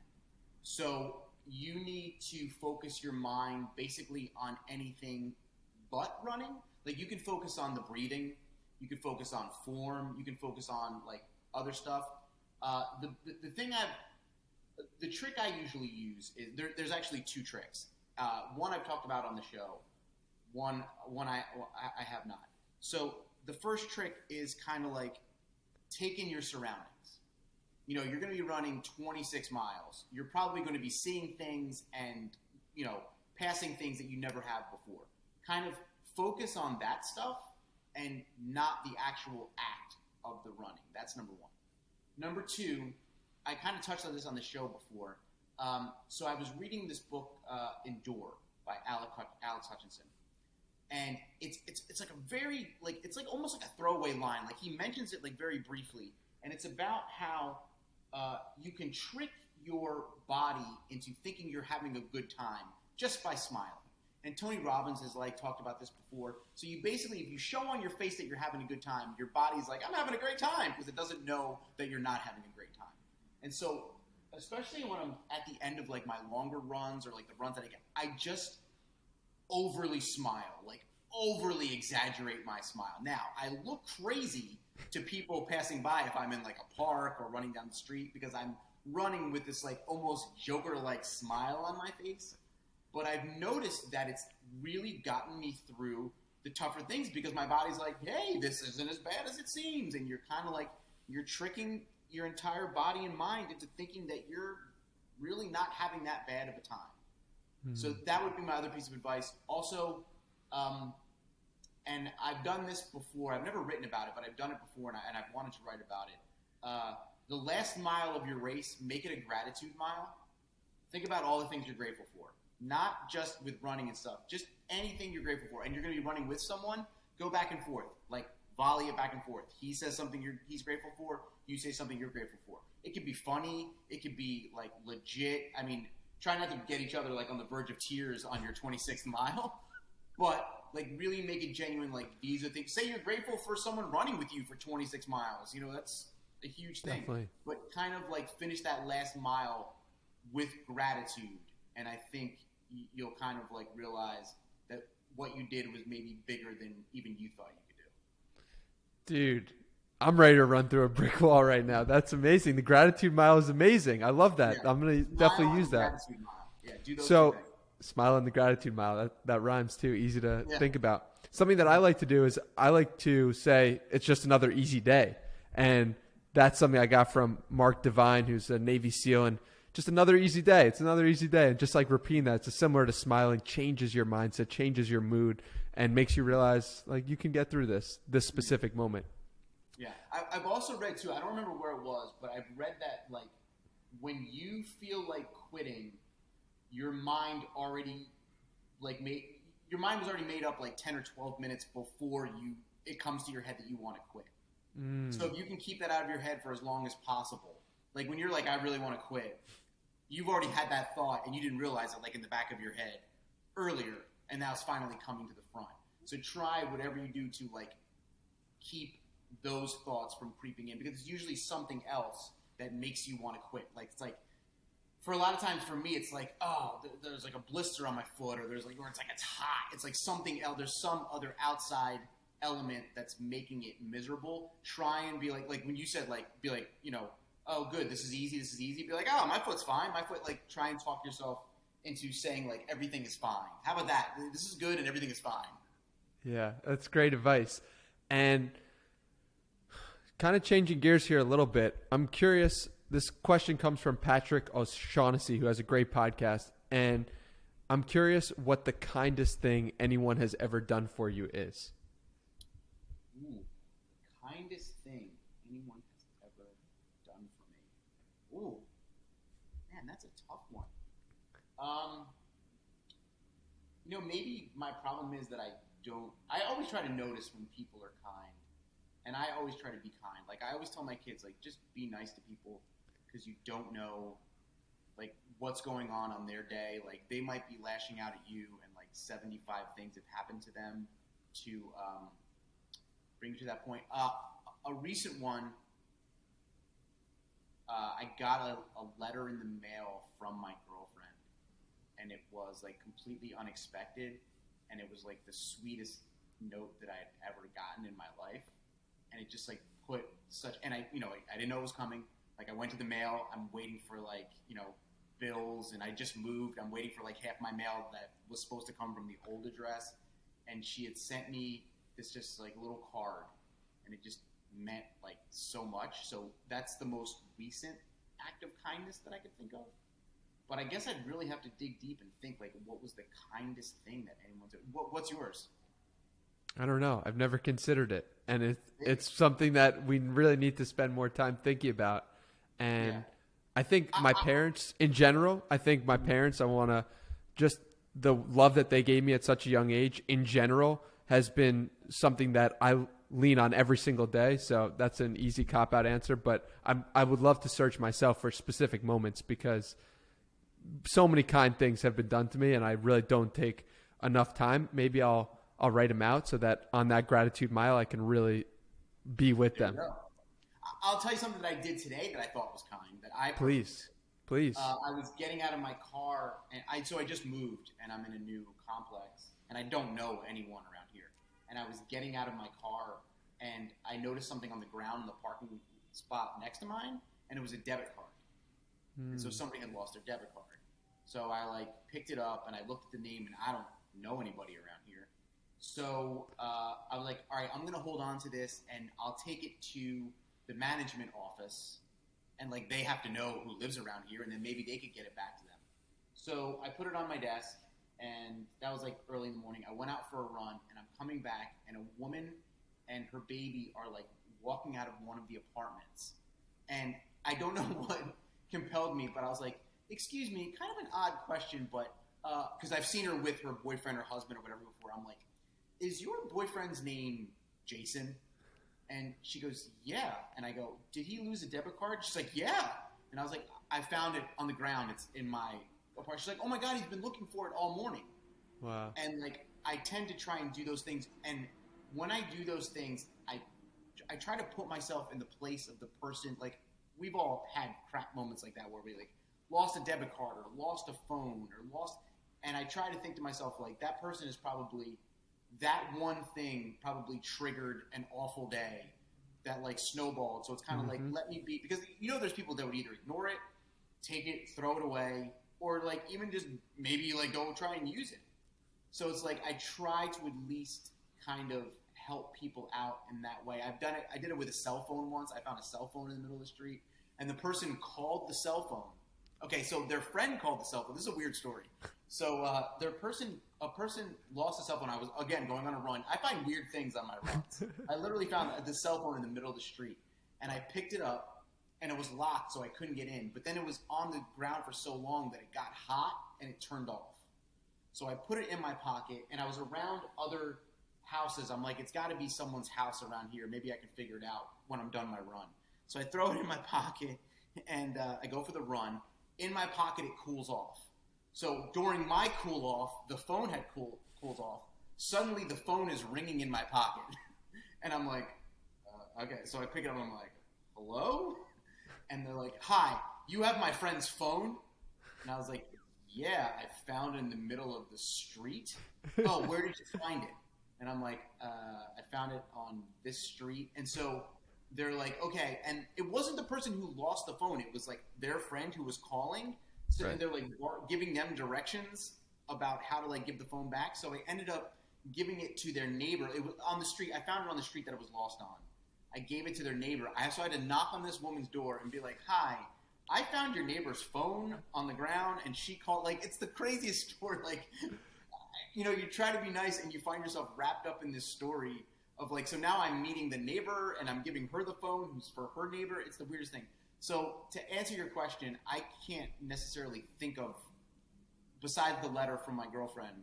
So you need to focus your mind basically on anything but running. Like you can focus on the breathing, you can focus on form, you can focus on like other stuff. The trick I usually use is there's actually 2 tricks. One I've talked about on the show. One I have not. So the first trick is kind of like taking your surroundings. You know, you're going to be running 26 miles. You're probably going to be seeing things and, you know, passing things that you never have before. Kind of focus on that stuff and not the actual act of the running. That's number 1. Number 2, I kind of touched on this on the show before. So I was reading this book, Endure, by Alex Hutchinson. And it's like a very, like, it's like almost like a throwaway line. Like he mentions it like very briefly. And it's about how you can trick your body into thinking you're having a good time just by smiling. And Tony Robbins has like talked about this before. So you basically, if you show on your face that you're having a good time, your body's like, I'm having a great time, because it doesn't know that you're not having a great time. And so, especially when I'm at the end of like my longer runs or like the runs that I just overly smile, like overly exaggerate my smile. Now, I look crazy to people passing by if I'm in like a park or running down the street, because I'm running with this like almost Joker-like smile on my face. But I've noticed that it's really gotten me through the tougher things, because my body's like, hey, this isn't as bad as it seems. And you're kind of like, you're tricking your entire body and mind into thinking that you're really not having that bad of a time. Mm-hmm. So that would be my other piece of advice. Also, and I've done this before. I've never written about it, but I've done it before, and I've wanted to write about it. The last mile of your race, make it a gratitude mile. Think about all the things you're grateful for. Not just with running and stuff, just anything you're grateful for. And you're going to be running with someone, go back and forth, like volley it back and forth. He says something he's grateful for, you say something you're grateful for. It could be funny, it could be like legit. I mean, try not to get each other like on the verge of tears on your 26th mile, but like really make it genuine. Like these are things. Say you're grateful for someone running with you for 26 miles. You know, that's a huge thing. Definitely. But kind of like finish that last mile with gratitude, and I think you'll kind of like realize that what you did was maybe bigger than even you thought you could do. Dude, I'm ready to run through a brick wall right now. That's amazing. The gratitude mile is amazing. I love that. Yeah. I'm going to definitely use that. Yeah, do those so, smile and the gratitude mile. That rhymes too. Easy to think about. Something that I like to do is I like to say it's just another easy day. And that's something I got from Mark Devine, who's a Navy SEAL, and just another easy day. It's another easy day. And just like repeating that, it's similar to smiling, changes your mindset, changes your mood, and makes you realize like you can get through this specific moment. Yeah. I've also read too, I don't remember where it was, but I've read that like when you feel like quitting, your mind already like your mind was already made up like 10 or 12 minutes before it comes to your head that you want to quit. So if you can keep that out of your head for as long as possible, like when you're like, I really want to quit, you've already had that thought and you didn't realize it like in the back of your head earlier, and now it's finally coming to the front. So try whatever you do to like keep those thoughts from creeping in, because it's usually something else that makes you want to quit. Like it's like, for a lot of times for me, it's like, oh, there's like a blister on my foot, or there's like, or it's like it's hot. It's like something else. There's some other outside element that's making it miserable. Try and be like when you said like, be like, you know, oh, good, this is easy. Be like, oh, my foot's fine. My foot, like, try and talk yourself into saying, like, everything is fine. How about that? This is good and everything is fine. Yeah, that's great advice. And kind of changing gears here a little bit, I'm curious. This question comes from Patrick O'Shaughnessy, who has a great podcast. And I'm curious what the kindest thing anyone has ever done for you is. Ooh, the kindest thing anyone has ever done for me? Ooh, man, that's a tough one. Maybe my problem is that I always try to notice when people are kind, and I always try to be kind. Like, I always tell my kids, like, just be nice to people, because you don't know, like, what's going on their day. Like, they might be lashing out at you, and like 75 things have happened to them to bring you to that point. A recent one, I got a letter in the mail from my girlfriend, and it was like completely unexpected, and it was like the sweetest note that I had ever gotten in my life, and it just like put such, and I didn't know it was coming. Like, I went to the mail, I'm waiting for like, bills, and I just moved. I'm waiting for like half my mail that was supposed to come from the old address, and she had sent me this just like little card, and it just meant like so much. So that's the most recent act of kindness that I could think of. But I guess I'd really have to dig deep and think, like, what was the kindest thing that anyone's done? What's yours? I don't know. I've never considered it, and it's something that we really need to spend more time thinking about. And yeah. I think my parents, in general, I want to just the love that they gave me at such a young age, in general, has been something that I lean on every single day. So that's an easy cop-out answer. But I would love to search myself for specific moments, because so many kind things have been done to me, and I really don't take enough time. Maybe I'll write them out so that on that gratitude mile, I can really be with them. I'll tell you something that I did today that I thought was kind. Please. I was getting out of my car, and I just moved, and I'm in a new complex, and I don't know anyone around here. And I was getting out of my car, and I noticed something on the ground in the parking spot next to mine, and it was a debit card. And so somebody had lost their debit card. So I like picked it up, and I looked at the name, and I don't know anybody around here. So I was like, all right, I'm going to hold on to this, and I'll take it to the management office, and like they have to know who lives around here, and then maybe they could get it back to them. So I put it on my desk, and that was like early in the morning. I went out for a run, and I'm coming back, and a woman and her baby are like walking out of one of the apartments. And I don't know what compelled me, but I was like, excuse me, kind of an odd question, but because I've seen her with her boyfriend or husband or whatever before. I'm like, is your boyfriend's name Jason? And she goes, yeah. And I go, did he lose a debit card? She's like, yeah. And I was like, I found it on the ground. It's in my apartment. She's like, oh my God, he's been looking for it all morning. Wow. And like, I tend to try and do those things. And when I do those things, I try to put myself in the place of the person. Like, we've all had crap moments like that where we like lost a debit card or lost a phone or lost. And I try to think to myself, like, that person is probably, that one thing probably triggered an awful day that like snowballed. So it's kind of like, let me be, because there's people that would either ignore it, take it, throw it away, or like even just maybe like go try and use it. So it's like, I try to at least kind of help people out in that way. I've done it. I did it with a cell phone once. I found a cell phone in the middle of the street, and the person called the cell phone. Okay, so their friend called the cell phone. This is a weird story. So a person lost a cell phone. I was, again, going on a run. I find weird things on my runs. I literally found the cell phone in the middle of the street, and I picked it up, and it was locked, so I couldn't get in. But then it was on the ground for so long that it got hot, and it turned off. So I put it in my pocket, and I was around other houses. I'm like, it's got to be someone's house around here. Maybe I can figure it out when I'm done my run. So I throw it in my pocket, and I go for the run. In my pocket, it cools off. So during my cool off, the phone had cooled off. Suddenly, the phone is ringing in my pocket. And I'm like, okay. So I pick it up, and I'm like, hello? And they're like, hi, you have my friend's phone? And I was like, yeah, I found it in the middle of the street. Oh, where did you find it? And I'm like, I found it on this street. And so they're like, okay. And it wasn't the person who lost the phone. It was like their friend who was calling. So right. They're like giving them directions about how to like give the phone back. So I ended up giving it to their neighbor. It was on the street. I found it on the street that it was lost on. I gave it to their neighbor. So I had to knock on this woman's door and be like, hi, I found your neighbor's phone on the ground, and she called. Like, it's the craziest story. Like, you try to be nice, and you find yourself wrapped up in this story of like, so now I'm meeting the neighbor and I'm giving her the phone who's for her neighbor. It's the weirdest thing. So to answer your question, I can't necessarily think of, besides the letter from my girlfriend,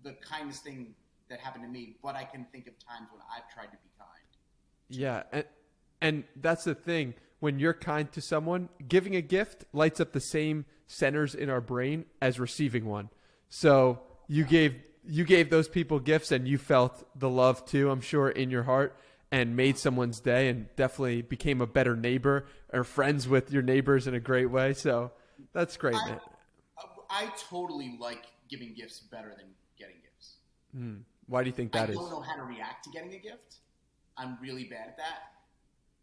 the kindest thing that happened to me, but I can think of times when I've tried to be kind. Yeah, and that's the thing. When you're kind to someone, giving a gift lights up the same centers in our brain as receiving one. So you gave those people gifts and you felt the love too, I'm sure, in your heart, and made someone's day, and definitely became a better neighbor or friends with your neighbors in a great way. So that's great, man. I totally like giving gifts better than getting gifts. Why do you think that is? I don't know how to react to getting a gift. I'm really bad at that.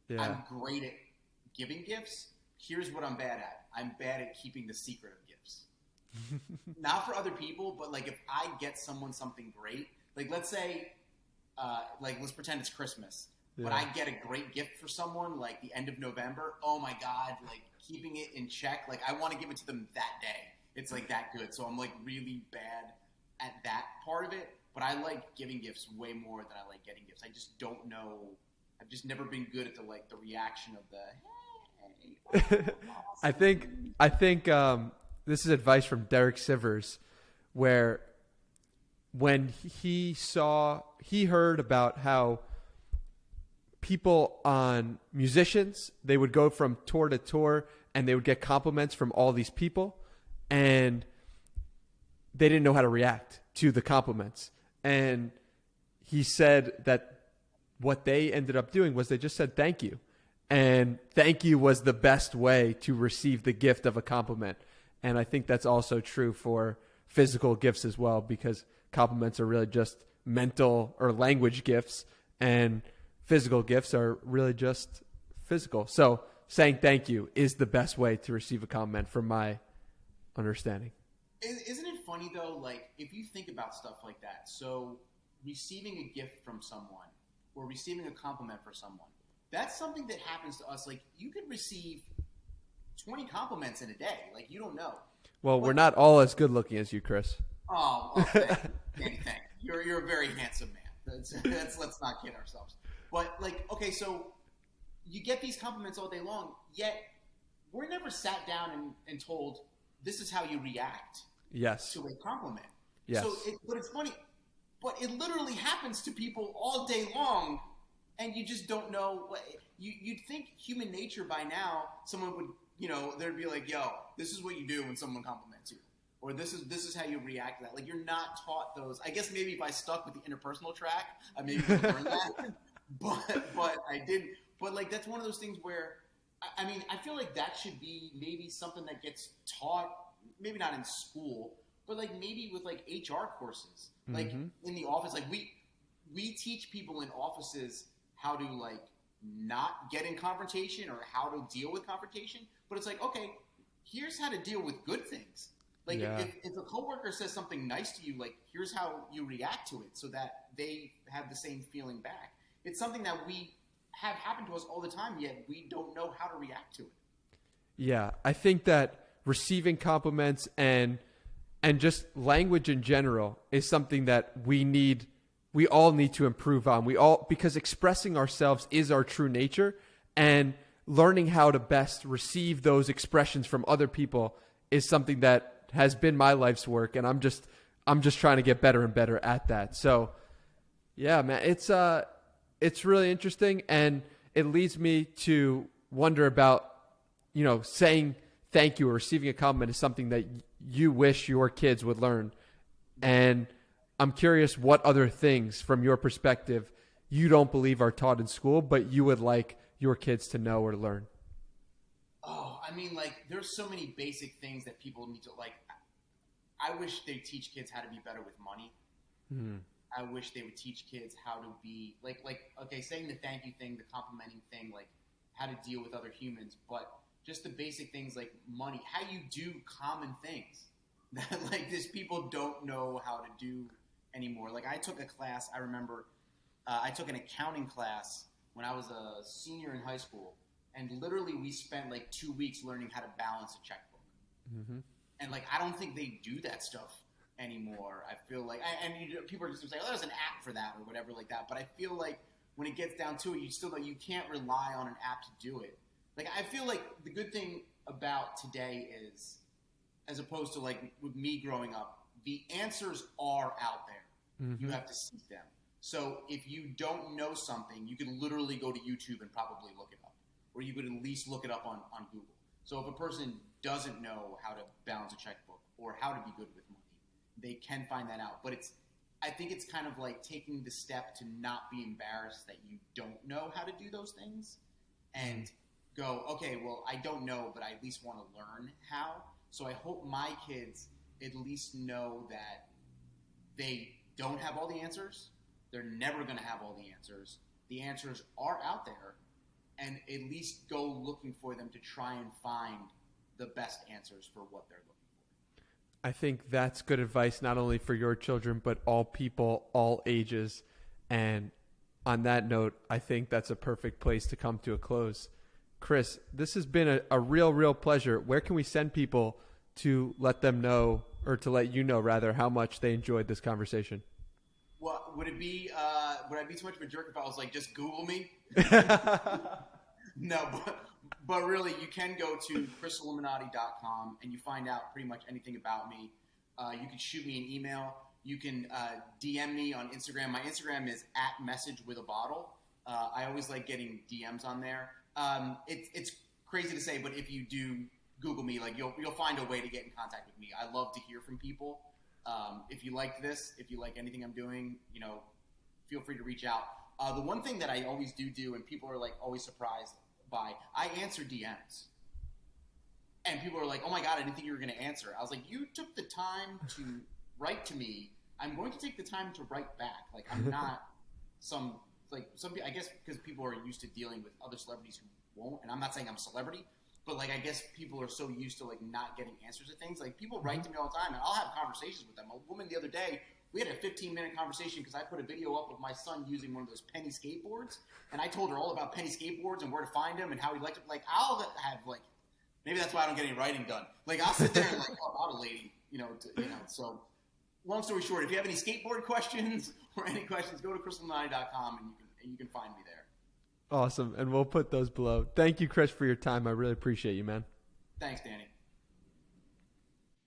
Yeah. I'm great at giving gifts. Here's what I'm bad at. I'm bad at keeping the secret of gifts. Not for other people, but like if I get someone something great, like let's say, let's pretend it's Christmas, but I get a great gift for someone like the end of November. Oh my God, like keeping it in check. Like I want to give it to them that day. It's like that good. So I'm like really bad at that part of it, but I like giving gifts way more than I like getting gifts. I just don't know. I've just never been good at the reaction of the, hey, awesome. I think this is advice from Derek Sivers, where when he heard about how musicians, they would go from tour to tour and they would get compliments from all these people, and they didn't know how to react to the compliments. And he said that what they ended up doing was they just said thank you. And thank you was the best way to receive the gift of a compliment. And I think that's also true for physical gifts as well, because compliments are really just mental or language gifts, and physical gifts are really just physical. So saying thank you is the best way to receive a compliment from my understanding. Isn't it funny though, like if you think about stuff like that, so receiving a gift from someone or receiving a compliment for someone, that's something that happens to us. Like you could receive 20 compliments in a day. Like you don't know. Well, we're not all as good looking as you, Chris. Oh, thank you. Thank you. You're a very handsome man. Let's not kid ourselves. But like, okay, so you get these compliments all day long, yet we're never sat down and told this is how you react to a compliment. Yes. So but it's funny, but it literally happens to people all day long, and you just don't know. You'd think human nature by now, someone would, there'd be like, yo, this is what you do when someone compliments you. Or this is how you react to that. Like you're not taught those. I guess maybe if I stuck with the interpersonal track, I maybe would learn that. But I didn't. But like that's one of those things where, I mean, I feel like that should be maybe something that gets taught, maybe not in school, but like maybe with like HR courses, like in the office. Like we teach people in offices how to like not get in confrontation or how to deal with confrontation. But it's like, okay, here's how to deal with good things. Like if a coworker says something nice to you, like here's how you react to it so that they have the same feeling back. It's something that we have happen to us all the time, yet we don't know how to react to it. Yeah, I think that receiving compliments and just language in general is something that we all need to improve on. Because expressing ourselves is our true nature, and learning how to best receive those expressions from other people is something that has been my life's work, and I'm just trying to get better and better at that. So, yeah, man, it's really interesting, and it leads me to wonder about, saying thank you or receiving a compliment is something that you wish your kids would learn. And I'm curious what other things from your perspective you don't believe are taught in school, but you would like your kids to know or learn. Oh, I mean, like there's so many basic things that people need to like. I wish they teach kids how to be better with money. I wish they would teach kids how to be like okay, saying the thank you thing, the complimenting thing, like how to deal with other humans, but just the basic things like money, how you do common things that like these people don't know how to do anymore. Like I took a class, I remember I took an accounting class when I was a senior in high school, and literally we spent like 2 weeks learning how to balance a checkbook. And like I don't think they do that stuff anymore. I feel like, people are just saying, "Oh, there's an app for that" or whatever like that. But I feel like when it gets down to it, you can't rely on an app to do it. Like, I feel like the good thing about today is, as opposed to like with me growing up, the answers are out there. Mm-hmm. You have to seek them. So if you don't know something, you can literally go to YouTube and probably look it up, or you could at least look it up on Google. So if a person doesn't know how to balance a checkbook or how to be good with money, they can find that out. But I think it's kind of like taking the step to not be embarrassed that you don't know how to do those things, and go, okay, well, I don't know, but I at least want to learn how. So I hope my kids at least know that they don't have all the answers. They're never going to have all the answers. The answers are out there, and at least go looking for them to try and find the best answers for what they're looking for. I think that's good advice, not only for your children, but all people, all ages. And on that note, I think that's a perfect place to come to a close. Chris, this has been a real pleasure. Where can we send people to let them know, or to let you know rather, how much they enjoyed this conversation? Well, would I be too much of a jerk if I was like, just Google me? No, but really, you can go to chrisilluminati.com and you find out pretty much anything about me. You can shoot me an email. You can DM me on Instagram. My Instagram is @messagewithabottle. I always like getting DMs on there. It's crazy to say, but if you do Google me, like you'll find a way to get in contact with me. I love to hear from people. If you like this, if you like anything I'm doing, feel free to reach out. The one thing that I always do, and people are like always surprised by, I answer DMs. And people are like, "Oh my God, I didn't think you were going to answer." I was like, "You took the time to write to me. I'm going to take the time to write back." Like, I'm not some people, I guess, because people are used to dealing with other celebrities who won't. And I'm not saying I'm a celebrity, but like, I guess people are so used to like not getting answers to things. Like, people write to me all the time, and I'll have conversations with them. A woman the other day, we had a 15-minute conversation because I put a video up of my son using one of those penny skateboards, and I told her all about penny skateboards and where to find them and how he liked it. Like, I'll have like, maybe that's why I don't get any writing done. Like, I'll sit there and like, oh, I'm a lady, So, long story short, if you have any skateboard questions or any questions, go to chrisilluminati.com and you can find me there. Awesome, and we'll put those below. Thank you, Chris, for your time. I really appreciate you, man. Thanks, Danny.